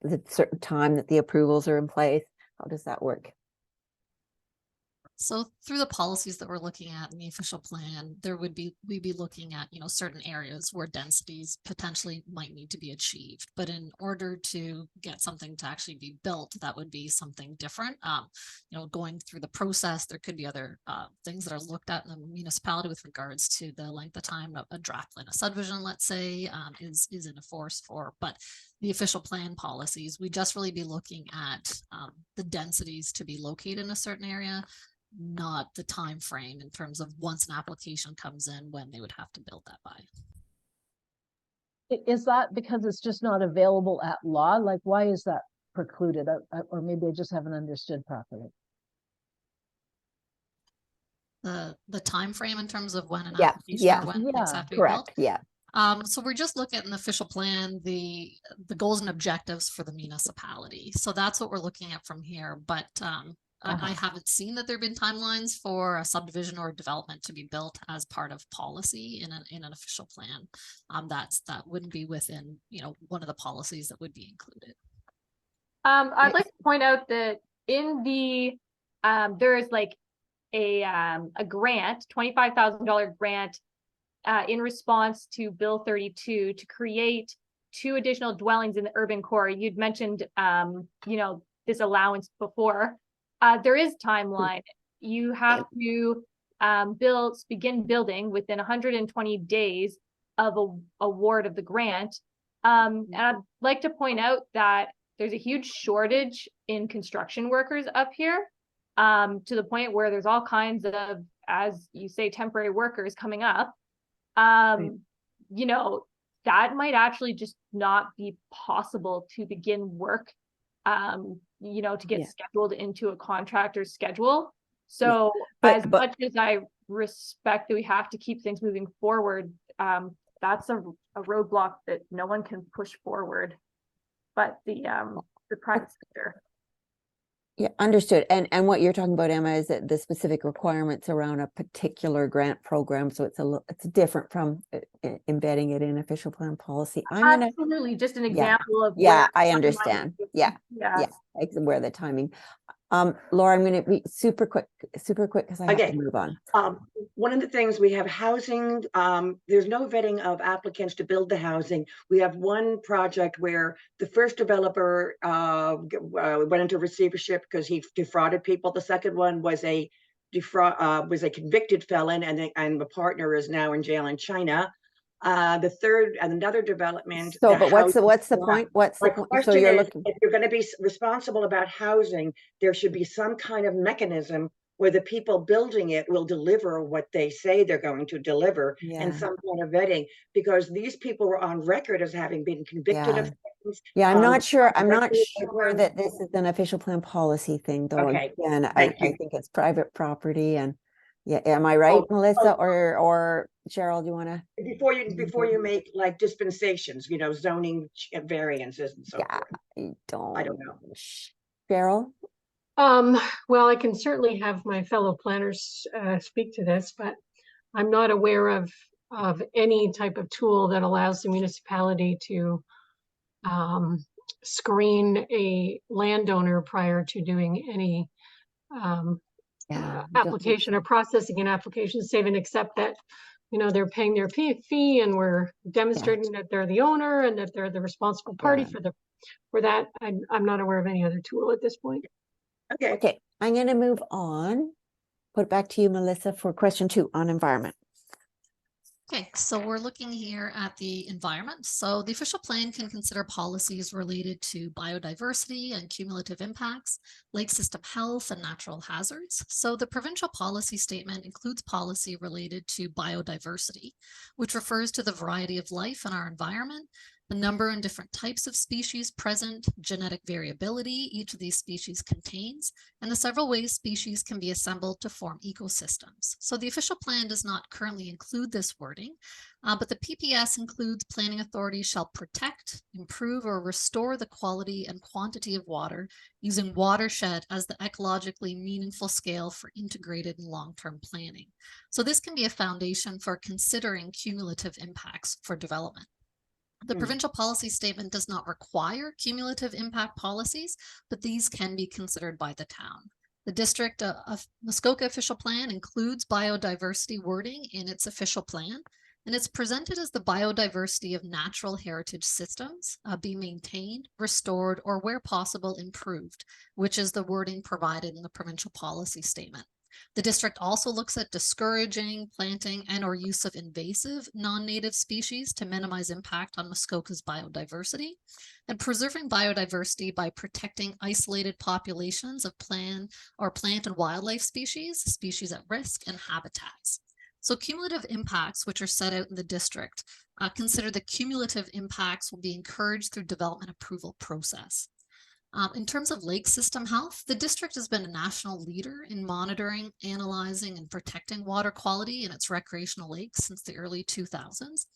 a certain time that the approvals are in place? How does that work? So through the policies that we're looking at in the official plan, we'd be looking at, certain areas where densities potentially might need to be achieved. But in order to get something to actually be built, that would be something different. Going through the process, there could be other things that are looked at in the municipality with regards to the length of time a draft plan, a subdivision, let's say, is in a force for. But the official plan policies. We just really be looking at the densities to be located in a certain area, not the time frame in terms of once an application comes in, when they would have to build that by. Is that because it's just not available at law? Like, why is that precluded? Or maybe I just haven't understood properly. The time frame in terms of when an Yeah, application yeah, or when things have to be correct. built. Yeah. So we're just looking at an official plan, the goals and objectives for the municipality. So that's what we're looking at from here. But I haven't seen that there have been timelines for a subdivision or a development to be built as part of policy in an official plan. That wouldn't be within, you know, one of the policies that would be included. I'd like to point out that in the there is like a grant, $25,000 grant in response to Bill 32 to create 2 additional dwellings in the urban core. You'd mentioned, you know, this allowance before. There is timeline. You have to begin building within 120 days of award of the grant. And I'd like to point out that there's a huge shortage in construction workers up here, to the point where there's all kinds of, as you say, temporary workers coming up. You know, that might actually just not be possible to begin work, you know, to get scheduled into a contractor's schedule. So as much as I respect that we have to keep things moving forward, that's a roadblock that no one can push forward, but the private sector. Yeah, understood. And what you're talking about, Emma, is that the specific requirements around a particular grant program. So it's different from embedding it in official plan policy. Absolutely, just an example of I understand. Yeah, where the timing. Laura, I'm going to be super quick because I have to move on. One of the things we have housing, there's no vetting of applicants to build the housing. We have one project where the first developer went into receivership because he defrauded people. The second one was a convicted felon, and the partner is now in jail in China. The third and another development. So, but what's the point? What's the point? So you're looking. If you're going to be responsible about housing, there should be some kind of mechanism where the people building it will deliver what they say they're going to deliver, and some kind of vetting, because these people were on record as having been convicted of things. Yeah, I'm not sure. I'm not sure that this is an official plan policy thing, though. Okay. Again, I think it's private property, and am I right, Melissa or Cheryl? Do you want to? Before you make like dispensations, you know, zoning variances and so forth. I don't know. Cheryl? Well, I can certainly have my fellow planners speak to this, but I'm not aware of any type of tool that allows the municipality to screen a landowner prior to doing any application or processing an application, save and except that, you know, they're paying their fee and we're demonstrating that they're the owner and that they're the responsible party for that. I'm not aware of any other tool at this point. Okay, I'm going to move on. Put it back to you, Melissa, for question 2 on environment. Okay, so we're looking here at the environment. So the official plan can consider policies related to biodiversity and cumulative impacts, lake system health, and natural hazards. So the provincial policy statement includes policy related to biodiversity, which refers to the variety of life in our environment, the number and different types of species present, genetic variability each of these species contains, and the several ways species can be assembled to form ecosystems. So the official plan does not currently include this wording, but the PPS includes planning authorities shall protect, improve, or restore the quality and quantity of water using watershed as the ecologically meaningful scale for integrated and long-term planning. So this can be a foundation for considering cumulative impacts for development. The provincial policy statement does not require cumulative impact policies, but these can be considered by the town. The district of Muskoka official plan includes biodiversity wording in its official plan, and it's presented as the biodiversity of natural heritage systems be maintained, restored, or where possible improved, which is the wording provided in the provincial policy statement. The district also looks at discouraging planting and or use of invasive non-native species to minimize impact on Muskoka's biodiversity, and preserving biodiversity by protecting isolated populations of plant and wildlife species at risk, and habitats. So cumulative impacts, which are set out in the district, consider the cumulative impacts will be encouraged through development approval process. In terms of lake system health, the district has been a national leader in monitoring, analyzing, and protecting water quality in its recreational lakes since the early 2000s.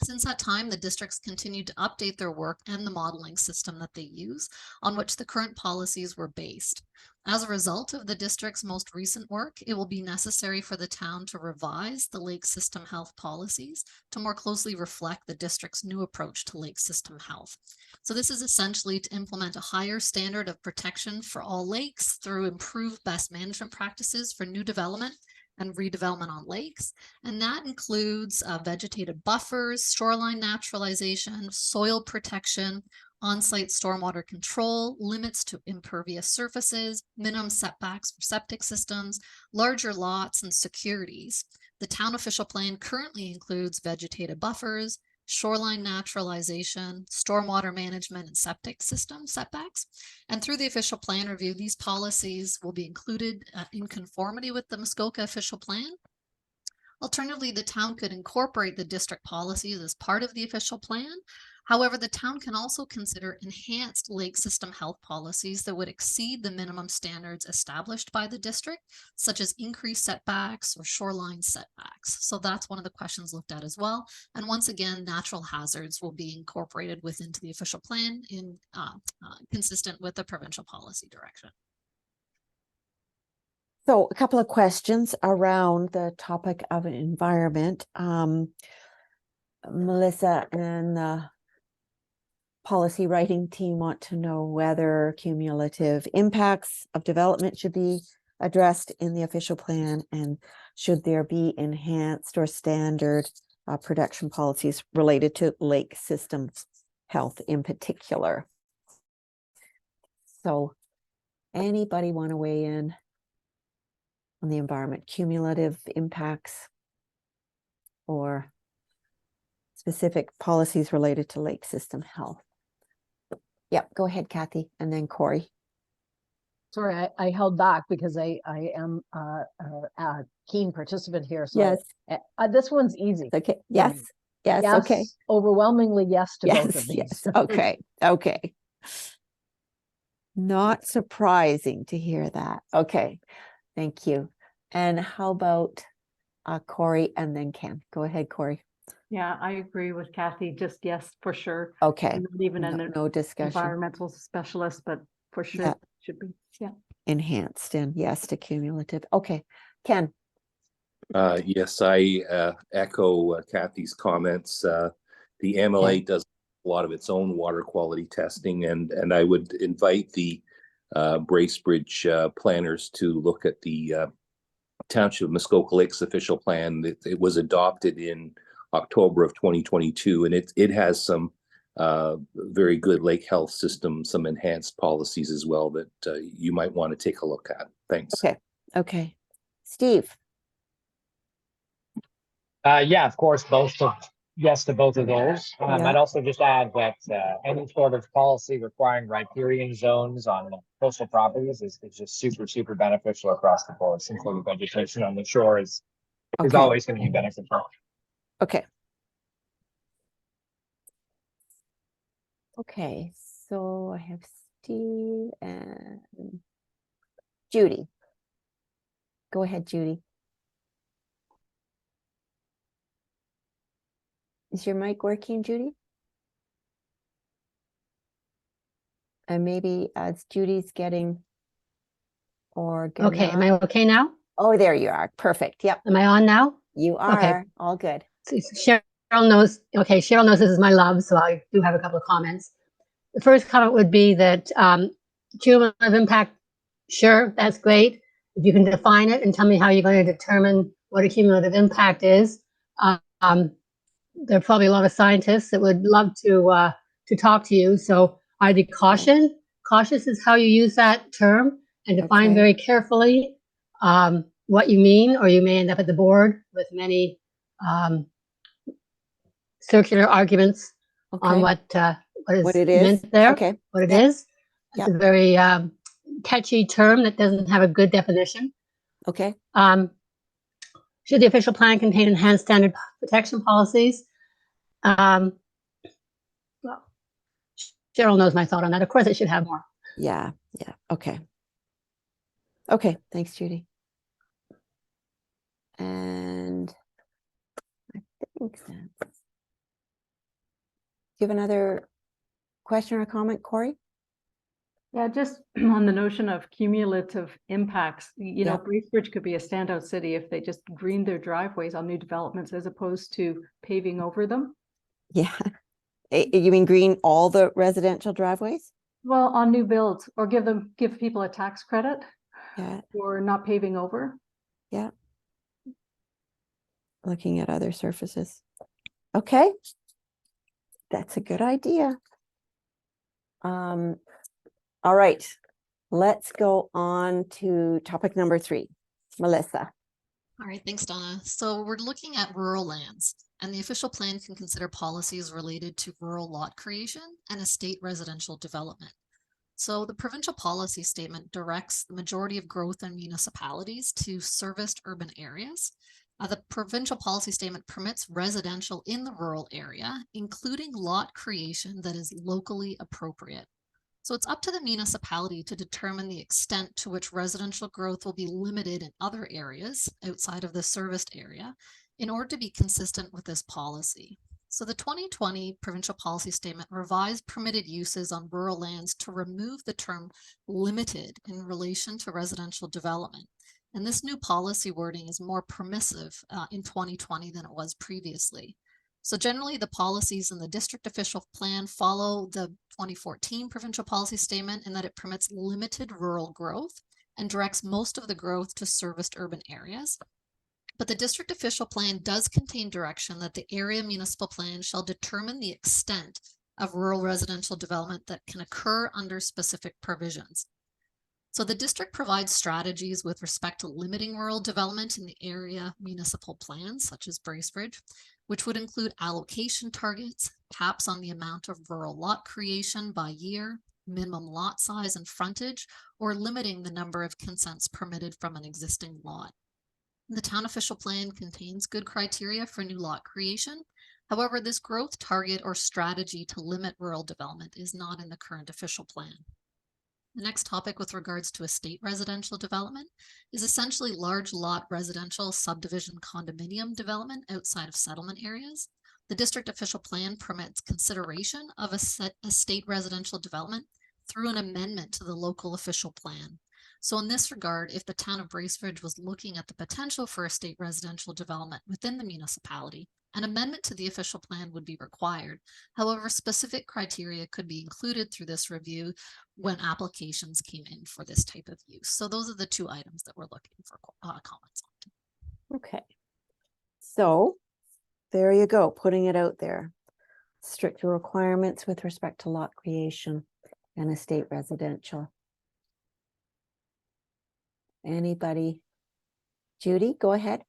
Since that time, the districts continued to update their work and the modeling system that they use, on which the current policies were based. As a result of the district's most recent work, it will be necessary for the town to revise the lake system health policies to more closely reflect the district's new approach to lake system health. So this is essentially to implement a higher standard of protection for all lakes through improved best management practices for new development and redevelopment on lakes. And that includes vegetative buffers, shoreline naturalization, soil protection, on-site stormwater control, limits to impervious surfaces, minimum setbacks for septic systems, larger lots, and securities. The town official plan currently includes vegetative buffers, shoreline naturalization, stormwater management, and septic system setbacks. And through the official plan review, these policies will be included in conformity with the Muskoka official plan. Alternatively, the town could incorporate the district policies as part of the official plan. However, the town can also consider enhanced lake system health policies that would exceed the minimum standards established by the district, such as increased setbacks or shoreline setbacks. So that's one of the questions looked at as well. And once again, natural hazards will be incorporated within the official plan in consistent with the provincial policy direction. So a couple of questions around the topic of environment. Melissa and the policy writing team want to know whether cumulative impacts of development should be addressed in the official plan, and should there be enhanced or standard production policies related to lake system health in particular. So anybody want to weigh in on the environment, cumulative impacts or specific policies related to lake system health? Yep, go ahead, Kathy, and then Corey. Sorry, I held back because I am a keen participant here. So yes, this one's easy. Okay. Yes. Yes. Okay. Overwhelmingly yes to yes, both of these. Yes. Okay. Okay. Not surprising to hear that. Okay. Thank you. And how about Corey and then Ken? Go ahead, Corey. Yeah, I agree with Kathy. Just yes, for sure. Okay. Not even no discussion. Environmental specialist, but for sure should be. Yeah. Enhanced and yes to cumulative. Okay. Ken. Yes, I echo Kathy's comments. The MLA does a lot of its own water quality testing, and I would invite the Bracebridge planners to look at the Township of Muskoka Lakes official plan. It was adopted in October of 2022, and it has some very good lake health system, some enhanced policies as well that you might want to take a look at. Thanks. Okay. Okay. Steve. Yeah, of course, yes to both of those. I'd also just add that any sort of policy requiring riparian zones on coastal properties is just super beneficial across the board. Including vegetation on the shore is always going to be beneficial. Okay. Okay, so I have Steve and Judy. Go ahead, Judy. Is your mic working, Judy? And maybe as Judy's getting Okay, am I okay now? Oh, there you are. Perfect. Yep. Am I on now? You are. Okay. All good. So Cheryl knows, Cheryl knows this is my love, so I do have a couple of comments. The first comment would be that cumulative impact, sure, that's great. If you can define it and tell me how you're going to determine what a cumulative impact is. There are probably a lot of scientists that would love to talk to you. So I'd be cautious is how you use that term, and define very carefully what you mean, or you may end up at the board with many circular arguments on what is it is. meant there, Okay. what it Yep. is. It's a very catchy term that doesn't have a good definition. Okay. Should the official plan contain enhanced standard protection policies? Well, Cheryl knows my thought on that. Of course, it should have more. Yeah. Yeah. Okay. Okay. Thanks, Judy. And I think that's. Do you have another question or comment, Corey? Yeah, just on the notion of cumulative impacts, you know, Bracebridge could be a standout city if they just greened their driveways on new developments as opposed to paving over them. Yeah. You mean green all the residential driveways? Well, on new builds, or give people a tax credit Yeah. for not paving over. Yeah. Looking at other surfaces. Okay. That's a good idea. All right. Let's go on to topic number 3. Melissa. All right, thanks, Donna. So we're looking at rural lands, and the official plan can consider policies related to rural lot creation and estate residential development. So the provincial policy statement directs the majority of growth in municipalities to serviced urban areas. The provincial policy statement permits residential in the rural area, including lot creation that is locally appropriate. So it's up to the municipality to determine the extent to which residential growth will be limited in other areas outside of the serviced area in order to be consistent with this policy. So the 2020 provincial policy statement revised permitted uses on rural lands to remove the term limited in relation to residential development. And this new policy wording is more permissive in 2020 than it was previously. So generally, the policies in the district official plan follow the 2014 provincial policy statement in that it permits limited rural growth and directs most of the growth to serviced urban areas. But the district official plan does contain direction that the area municipal plan shall determine the extent of rural residential development that can occur under specific provisions. So the district provides strategies with respect to limiting rural development in the area municipal plans, such as Bracebridge, which would include allocation targets, caps on the amount of rural lot creation by year, minimum lot size and frontage, or limiting the number of consents permitted from an existing lot. The town official plan contains good criteria for new lot creation. However, this growth target or strategy to limit rural development is not in the current official plan. The next topic with regards to estate residential development is essentially large lot residential subdivision condominium development outside of settlement areas. The district official plan permits consideration of estate residential development through an amendment to the local official plan. So in this regard, if the town of Bracebridge was looking at the potential for estate residential development within the municipality, an amendment to the official plan would be required. However, specific criteria could be included through this review when applications came in for this type of use. So those are the 2 items that we're looking for comments on. Okay. So there you go, putting it out there. Stricter requirements with respect to lot creation and estate residential. Anybody? Judy, go ahead.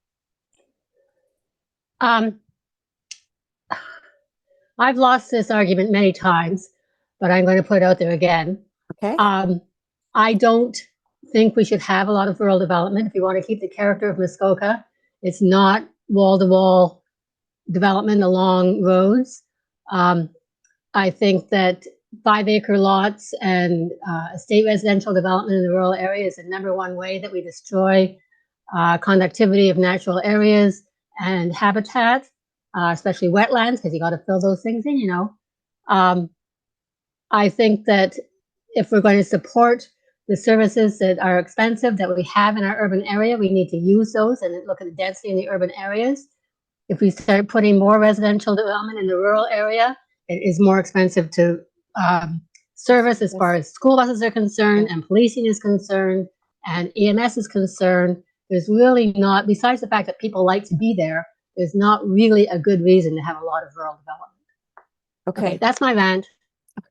I've lost this argument many times, but I'm going to put it out there again. Okay. I don't think we should have a lot of rural development if we want to keep the character of Muskoka. It's not wall-to-wall development along roads. I think that 5-acre lots and estate residential development in the rural area is the #1 way that we destroy conductivity of natural areas and habitat, especially wetlands, because you got to fill those things in, you know. I think that if we're going to support the services that are expensive that we have in our urban area, we need to use those and look at the density in the urban areas. If we start putting more residential development in the rural area, it is more expensive to service as far as school buses are concerned and policing is concerned and EMS is concerned. There's really not, besides the fact that people like to be there, there's not really a good reason to have a lot of rural development. Okay, that's my rant.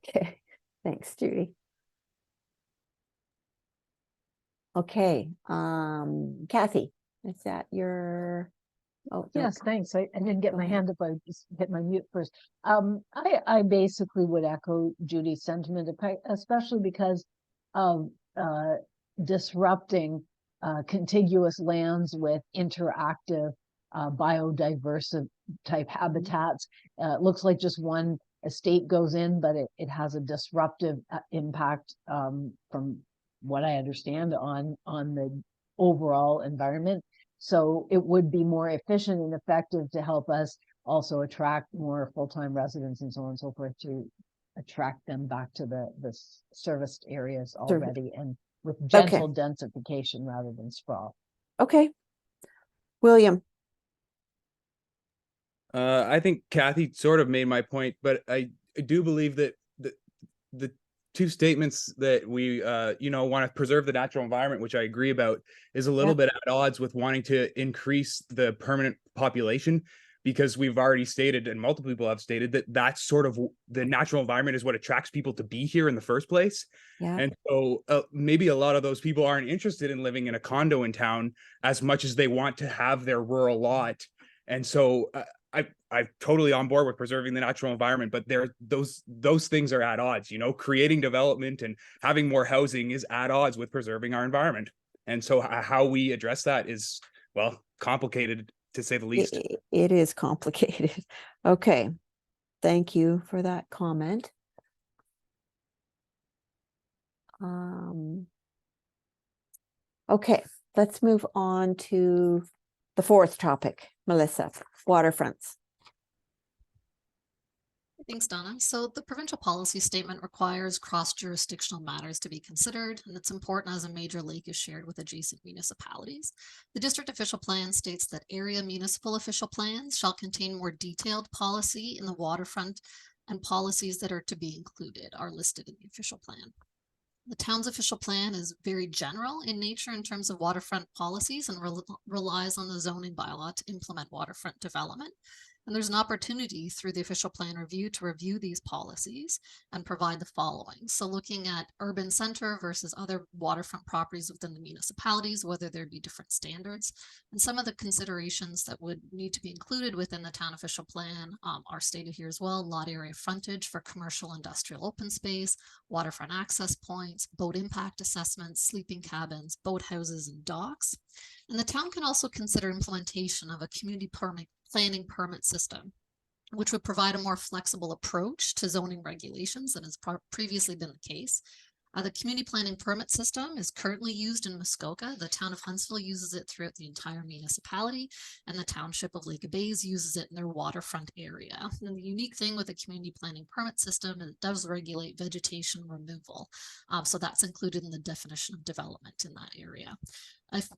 Okay, thanks, Judy. Okay, Kathy, is that your? Oh, no. Yes, thanks. I didn't get my hand up. I just hit my mute first. I basically would echo Judy's sentiment, especially because of disrupting contiguous lands with interactive biodiversity type habitats. It looks like just one estate goes in, but it has a disruptive impact from what I understand on the overall environment. So it would be more efficient and effective to help us also attract more full-time residents and so on and so forth, to attract them back to the serviced areas already, and with gentle densification rather than sprawl. Okay. William. I think Kathy sort of made my point, but I do believe that the two statements that we want to preserve the natural environment, which I agree about, is a little bit at odds with wanting to increase the permanent population, because we've already stated, and multiple people have stated, that that's sort of the natural environment is what attracts people to be here in the first place. And so maybe a lot of those people aren't interested in living in a condo in town as much as they want to have their rural lot. And so I'm totally on board with preserving the natural environment, but those things are at odds. Creating development and having more housing is at odds with preserving our environment. And so how we address that is, well, complicated, to say the least. It is complicated. Okay. Thank you for that comment. Okay, let's move on to the fourth topic. Melissa, waterfronts. Thanks, Donna. So the provincial policy statement requires cross-jurisdictional matters to be considered, and it's important as a major lake is shared with adjacent municipalities. The district official plan states that area municipal official plans shall contain more detailed policy in the waterfront, and policies that are to be included are listed in the official plan. The town's official plan is very general in nature in terms of waterfront policies, and relies on the zoning bylaw to implement waterfront development. And there's an opportunity through the official plan review to review these policies and provide the following. So looking at urban center versus other waterfront properties within the municipalities, whether there be different standards. And some of the considerations that would need to be included within the town official plan are stated here as well. Lot area frontage for commercial industrial open space, waterfront access points, boat impact assessments, sleeping cabins, boathouses, and docks. And the town can also consider implementation of a community planning permit system, which would provide a more flexible approach to zoning regulations than has previously been the case. The community planning permit system is currently used in Muskoka. The town of Huntsville uses it throughout the entire municipality, and the township of Lake of Bays uses it in their waterfront area. And the unique thing with the community planning permit system is it does regulate vegetation removal. So that's included in the definition of development in that area.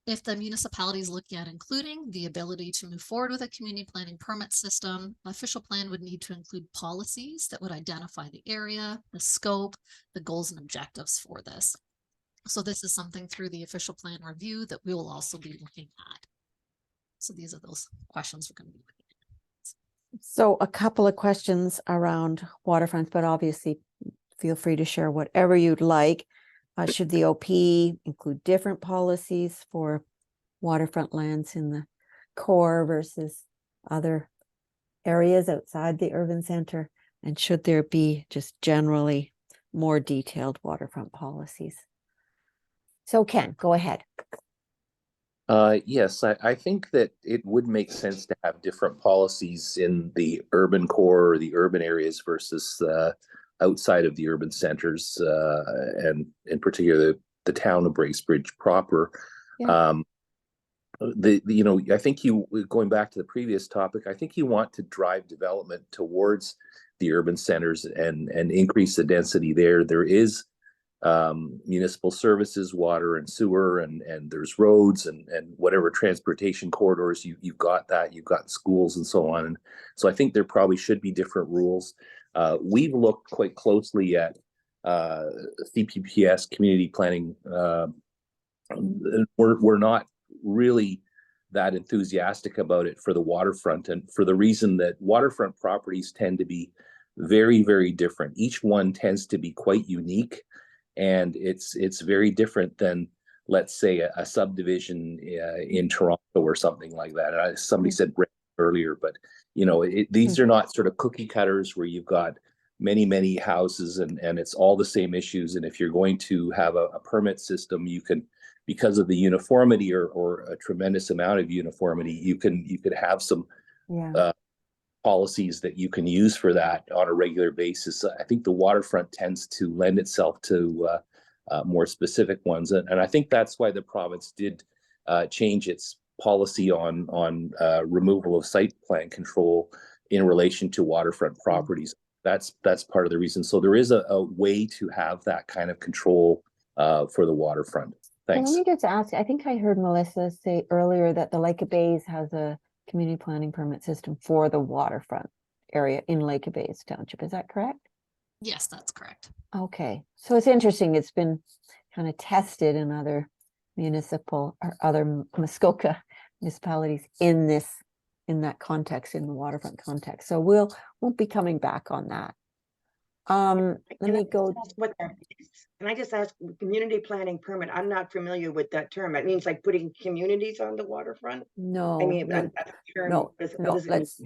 If the municipality is looking at including the ability to move forward with a community planning permit system, official plan would need to include policies that would identify the area, the scope, the goals and objectives for this. So this is something through the official plan review that we will also be looking at. So these are those questions we're going to be looking at. So a couple of questions around waterfronts, but obviously feel free to share whatever you'd like. Should the OP include different policies for waterfront lands in the core versus other areas outside the urban center? And should there be just generally more detailed waterfront policies? So Ken, go ahead. Yes, I think that it would make sense to have different policies in the urban core or the urban areas versus outside of the urban centers, and in particular the town of Bracebridge proper. Yeah. I think going back to the previous topic, I think you want to drive development towards the urban centers and increase the density there. There is municipal services, water and sewer, and there's roads and whatever transportation corridors you've got schools and so on. And so I think there probably should be different rules. We've looked quite closely at CPPS community planning. We're not really that enthusiastic about it for the waterfront, and for the reason that waterfront properties tend to be very, very different. Each one tends to be quite unique, and it's very different than let's say a subdivision in Toronto or something like that. Somebody said earlier, but you know, these are not sort of cookie cutters where you've got many houses and it's all the same issues. And if you're going to have a permit system, you can, because of the uniformity or a tremendous amount of uniformity, you could have some policies that you can use for that on a regular basis. I think the waterfront tends to lend itself to more specific ones, and I think that's why the province did change its policy on removal of site plan control in relation to waterfront properties. That's part of the reason. So there is a way to have that kind of control for the waterfront. Thanks. Let me just ask, I think I heard Melissa say earlier that the Lake of Bays has a community planning permit system for the waterfront area in Lake of Bays Township. Is that correct? Yes, that's correct. Okay, so it's interesting. It's been kind of tested in other municipal or other Muskoka municipalities in that context, in the waterfront context. So we'll be coming back on that. Let me go. Can I just ask, community planning permit? I'm not familiar with that term. It means like putting communities on the waterfront? No, I mean, no, that term, no, let's.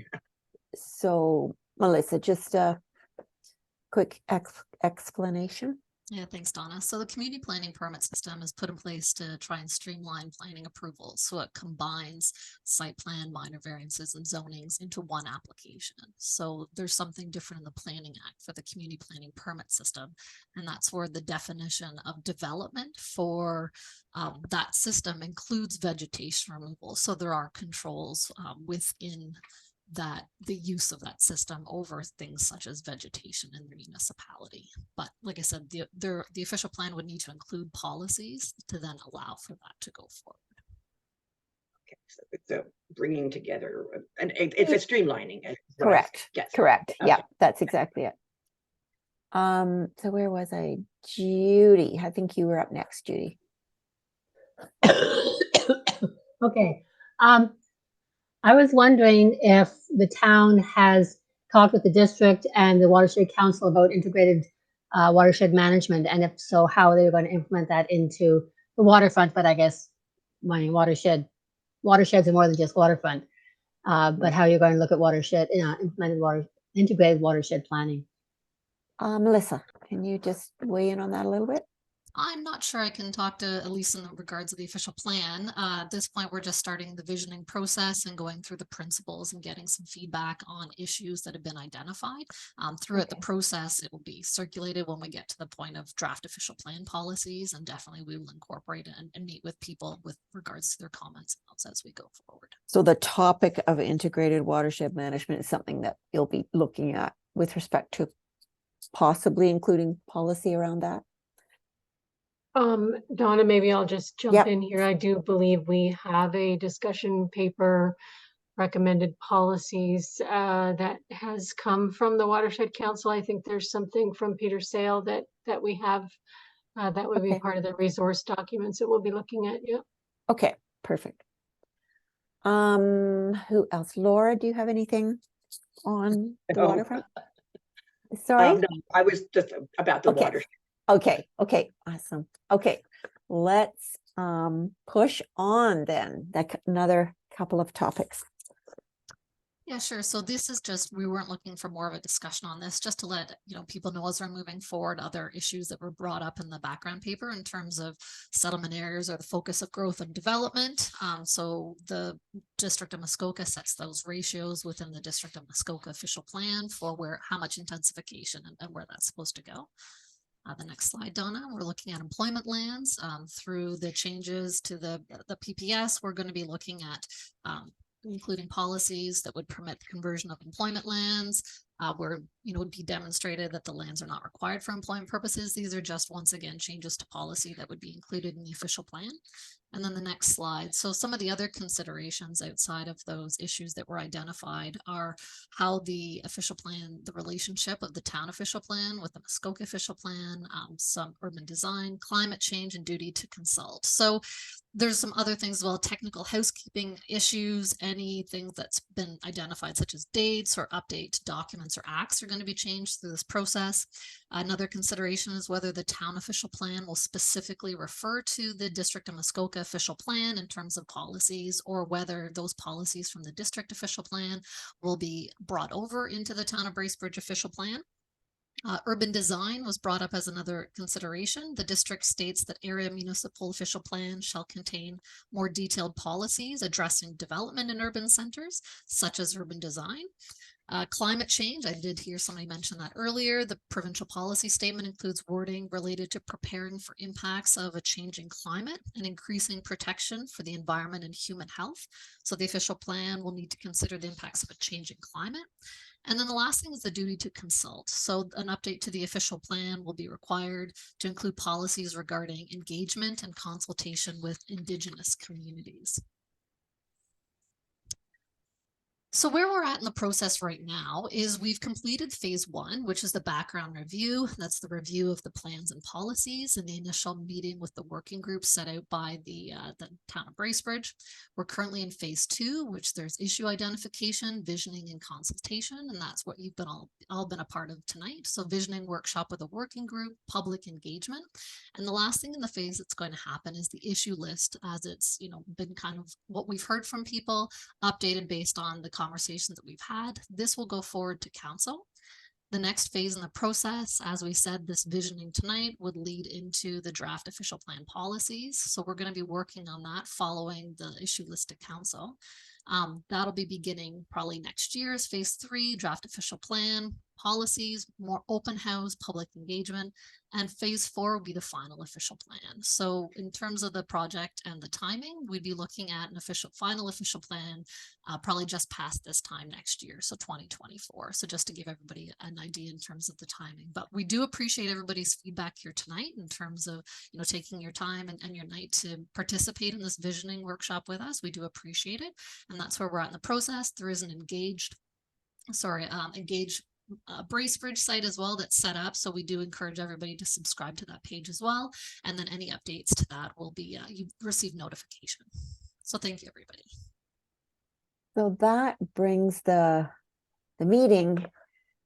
So Melissa, just a quick explanation. Yeah, thanks, Donna. So the community planning permit system is put in place to try and streamline planning approvals. So it combines site plan, minor variances, and zonings into one application. So there's something different in the Planning Act for the community planning permit system. And that's where the definition of development for that system includes vegetation removal. So there are controls within that the use of that system over things such as vegetation in the municipality. But like I said, the official plan would need to include policies to then allow for that to go forward. Okay, so it's a bringing together, and it's a streamlining. Correct. Yes. Correct. Okay. Yeah, that's exactly it. So where was I? Judy, I think you were up next, Judy. Okay. I was wondering if the town has talked with the district and the watershed council about integrated watershed management, and if so, how they're going to implement that into the waterfront. But I guess my watersheds are more than just waterfront. But how you're going to look at watershed, integrated watershed planning. Melissa, can you just weigh in on that a little bit? I'm not sure I can talk to, at least in regards to the official plan. At this point, we're just starting the visioning process and going through the principles and getting some feedback on issues that have been identified. Throughout the process, it will be circulated when we get to the point of draft official plan policies, and definitely we will incorporate and meet with people with regards to their comments as we go forward. So the topic of integrated watershed management is something that you'll be looking at with respect to possibly including policy around that? Donna, maybe I'll just jump in here. I do believe we have a discussion paper, recommended policies that has come from the Watershed Council. I think there's something from Peter Sale that we have that would be part of the resource documents that we'll be looking at. Yeah. Okay, perfect. Who else? Laura, do you have anything on the waterfront? Sorry? No, I was just about the water. Okay, awesome. Okay, let's push on then. Another couple of topics. Yeah, sure. So this is just, we weren't looking for more of a discussion on this, just to let people know as we're moving forward, other issues that were brought up in the background paper in terms of settlement areas or the focus of growth and development. So the District of Muskoka sets those ratios within the District of Muskoka official plan for how much intensification and where that's supposed to go. The next slide, Donna, we're looking at employment lands through the changes to the PPS. We're going to be looking at including policies that would permit the conversion of employment lands, where it would be demonstrated that the lands are not required for employment purposes. These are just, once again, changes to policy that would be included in the official plan. And then the next slide. So some of the other considerations outside of those issues that were identified are how the official plan, the relationship of the town official plan with the Muskoka official plan, some urban design, climate change, and duty to consult. So there's some other things as well, technical housekeeping issues, anything that's been identified, such as dates or update documents departments or acts are going to be changed through this process. Another consideration is whether the town official plan will specifically refer to the District of Muskoka official plan in terms of policies, or whether those policies from the district official plan will be brought over into the Town of Bracebridge official plan. Urban design was brought up as another consideration. The district states that area municipal official plan shall contain more detailed policies addressing development in urban centers, such as urban design. Climate change, I did hear somebody mention that earlier. The provincial policy statement includes wording related to preparing for impacts of a changing climate and increasing protection for the environment and human health. So the official plan will need to consider the impacts of a changing climate. And then the last thing is the duty to consult. So an update to the official plan will be required to include policies regarding engagement and consultation with Indigenous communities. So where we're at in the process right now is we've completed phase 1, which is the background review. That's the review of the plans and policies and the initial meeting with the working group set out by the Town of Bracebridge. We're currently in phase 2, which there's issue identification, visioning, and consultation, and that's what you've been all been a part of tonight. So visioning workshop with a working group, public engagement, and the last thing in the phase that's going to happen is the issue list, as it's been kind of what we've heard from people, updated based on the conversations that we've had. This will go forward to council. The next phase in the process, as we said, this visioning tonight would lead into the draft official plan policies. So we're going to be working on that following the issue list to council. That'll be beginning probably next year as phase 3, draft official plan, policies, more open house, public engagement, and phase 4 will be the final official plan. So in terms of the project and the timing, we'd be looking at an final official plan probably just past this time next year, so 2024. So just to give everybody an idea in terms of the timing, but we do appreciate everybody's feedback here tonight in terms of taking your time and your night to participate in this visioning workshop with us. We do appreciate it, and that's where we're at in the process. There is an engaged Bracebridge site as well that's set up, so we do encourage everybody to subscribe to that page as well, and then any updates to that will be you receive notification. So thank you, everybody. So that brings the meeting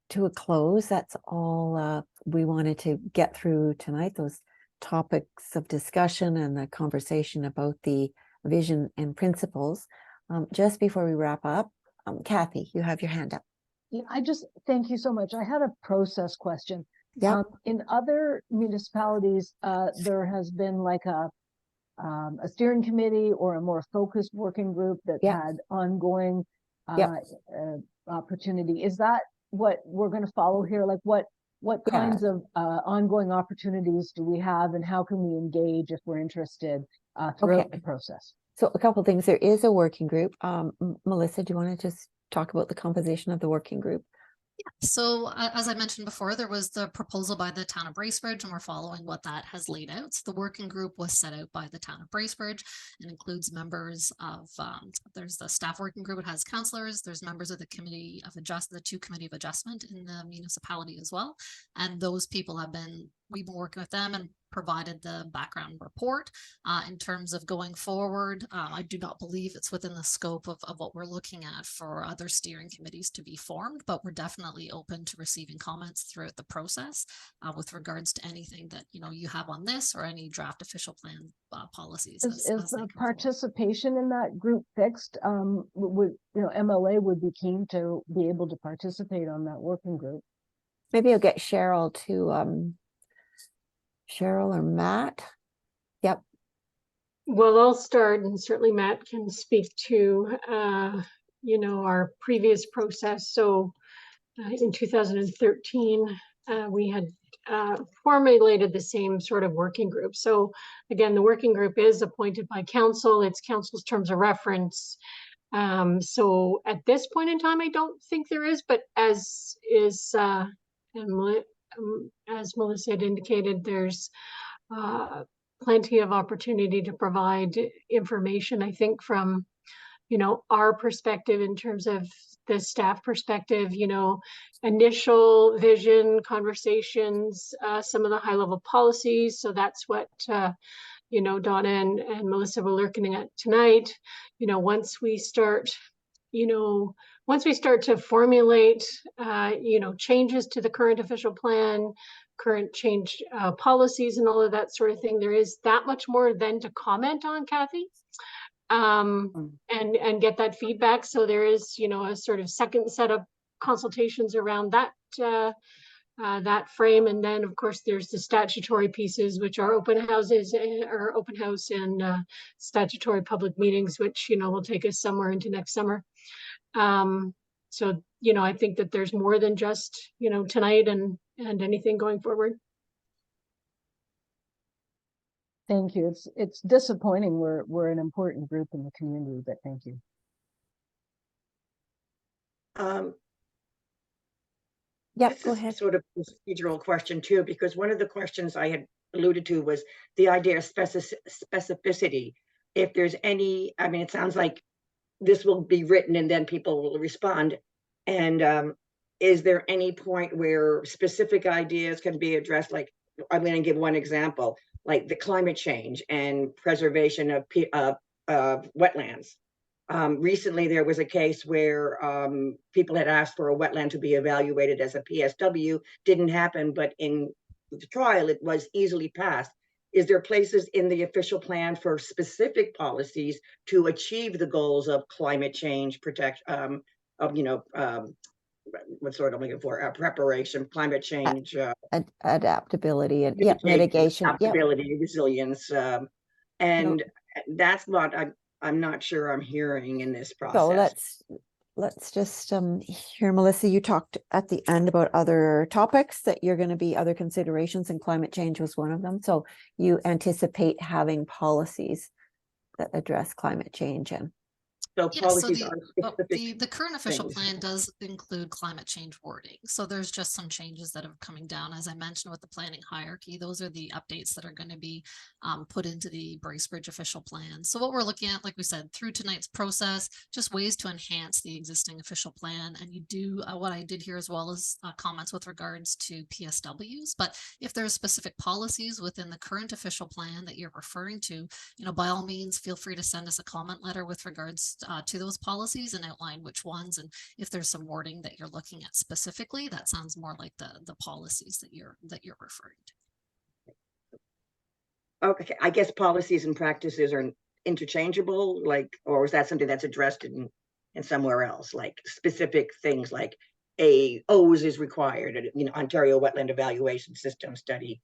to a close. That's all we wanted to get through tonight, those topics of discussion and the conversation about the vision and principles. Just before we wrap up, Kathy, you have your hand up. Yeah, thank you so much. I had a process question. Yeah. In other municipalities, there has been like a steering committee or a more focused working group that had ongoing opportunity. Is that what we're going to follow here? Like what kinds of ongoing opportunities do we have, and how can we engage if we're interested throughout the process? So a couple of things. There is a working group. Melissa, do you want to just talk about the composition of the working group? Yeah, so as I mentioned before, there was the proposal by the Town of Bracebridge, and we're following what that has laid out. So the working group was set out by the Town of Bracebridge and includes members of, there's the staff working group, it has councillors, there's members of the committee of the 2 committee of adjustment in the municipality as well. And those people we've been working with them and provided the background report. In terms of going forward, I do not believe it's within the scope of what we're looking at for other steering committees to be formed, but we're definitely open to receiving comments throughout the process with regards to anything that you have on this or any draft official plan policies. Is the participation in that group fixed? Would MLA would be keen to be able to participate on that working group? Maybe I'll get Cheryl to Cheryl or Matt. Yep. Well, I'll start, and certainly Matt can speak to our previous process. So in 2013 we had formulated the same sort of working group. So again, the working group is appointed by council. It's council's terms of reference. So at this point in time, I don't think there is, but as Melissa had indicated, there's plenty of opportunity to provide information, I think, from our perspective in terms of the staff perspective, initial vision conversations, some of the high level policies. So that's what Donna and Melissa were looking at tonight. Once we start you know, once we start to formulate, you know, changes to the current official plan, current change policies and all of that sort of thing, there is that much more then to comment on, Kathy, and get that feedback. So there is, you know, a sort of second set of consultations around that that frame. And then of course there's the statutory pieces, which are open houses or open house and statutory public meetings, which, you know, will take us somewhere into next summer. So, you know, I think that there's more than just, you know, tonight and anything going forward. Thank you. It's disappointing. We're an important group in the community, but thank you. Yeah, this go is ahead. Sort of a procedural question too, because one of the questions I had alluded to was the idea of specificity. If there's any, I mean, it sounds like this will be written and then people will respond. And is there any point where specific ideas can be addressed? Like, I'm going to give one example, like the climate change and preservation of wetlands. Recently, there was a case where people had asked for a wetland to be evaluated as a PSW. Didn't happen, but in the trial, it was easily passed. Is there places in the official plan for specific policies to achieve the goals of climate change, protection, of, you know, what sort I'm looking for, preparation, climate change, adaptability and mitigation, adaptability, resilience, and that's what I'm not sure I'm hearing in this process. So let's just hear, Melissa, you talked at the end about other topics that you're going to be other considerations, and climate change was one of them. So you anticipate having policies that address climate change and policies are the current official plan does include climate change wording. So there's just some changes that are coming down. As I mentioned with the planning hierarchy, those are the updates that are going to be put into the Bracebridge official plan. So what we're looking at, like we said, through tonight's process, just ways to enhance the existing official plan. And you do what I did here as well as comments with regards to PSWs. But if there's specific policies within the current official plan that you're referring to, you know, by all means, feel free to send us a comment letter with regards to those policies and outline which ones, and if there's some wording that you're looking at specifically, that sounds more like the policies that you're referring to. Okay, I guess policies and practices are interchangeable, like, or is that something that's addressed in somewhere else, like specific things like a OS is required, you know, Ontario Wetland Evaluation System study.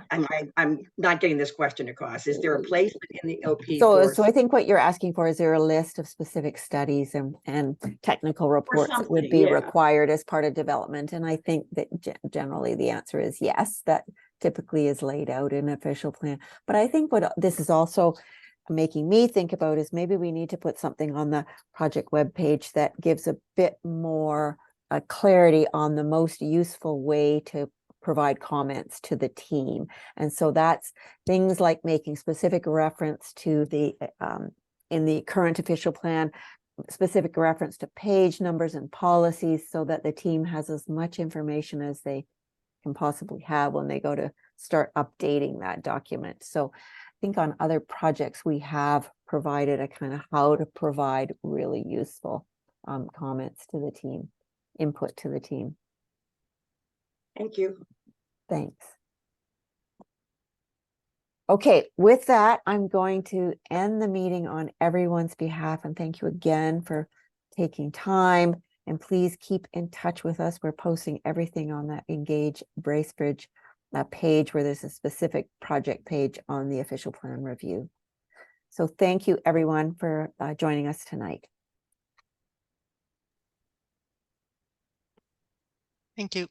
I'm not getting this question across. Is there a place in the OP? So I think what you're asking for, is there a list of specific studies and technical reports that would be required as part of development? And I think that generally the answer is yes, that typically is laid out in an official plan. But I think what this is also making me think about is maybe we need to put something on the project webpage that gives a bit more clarity on the most useful way to provide comments to the team. And so that's things like making specific reference to the in the current official plan, specific reference to page numbers and policies, so that the team has as much information as they can possibly have when they go to start updating that document. So I think on other projects we have provided a kind of how to provide really useful comments to the team, input to the team. Thank you. Thanks. Okay, with that, I'm going to end the meeting on everyone's behalf, and thank you again for taking time. And please keep in touch with us. We're posting everything on that Engage Bracebridge page, where there's a specific project page on the official plan review. So thank you everyone for joining us tonight. Thank you.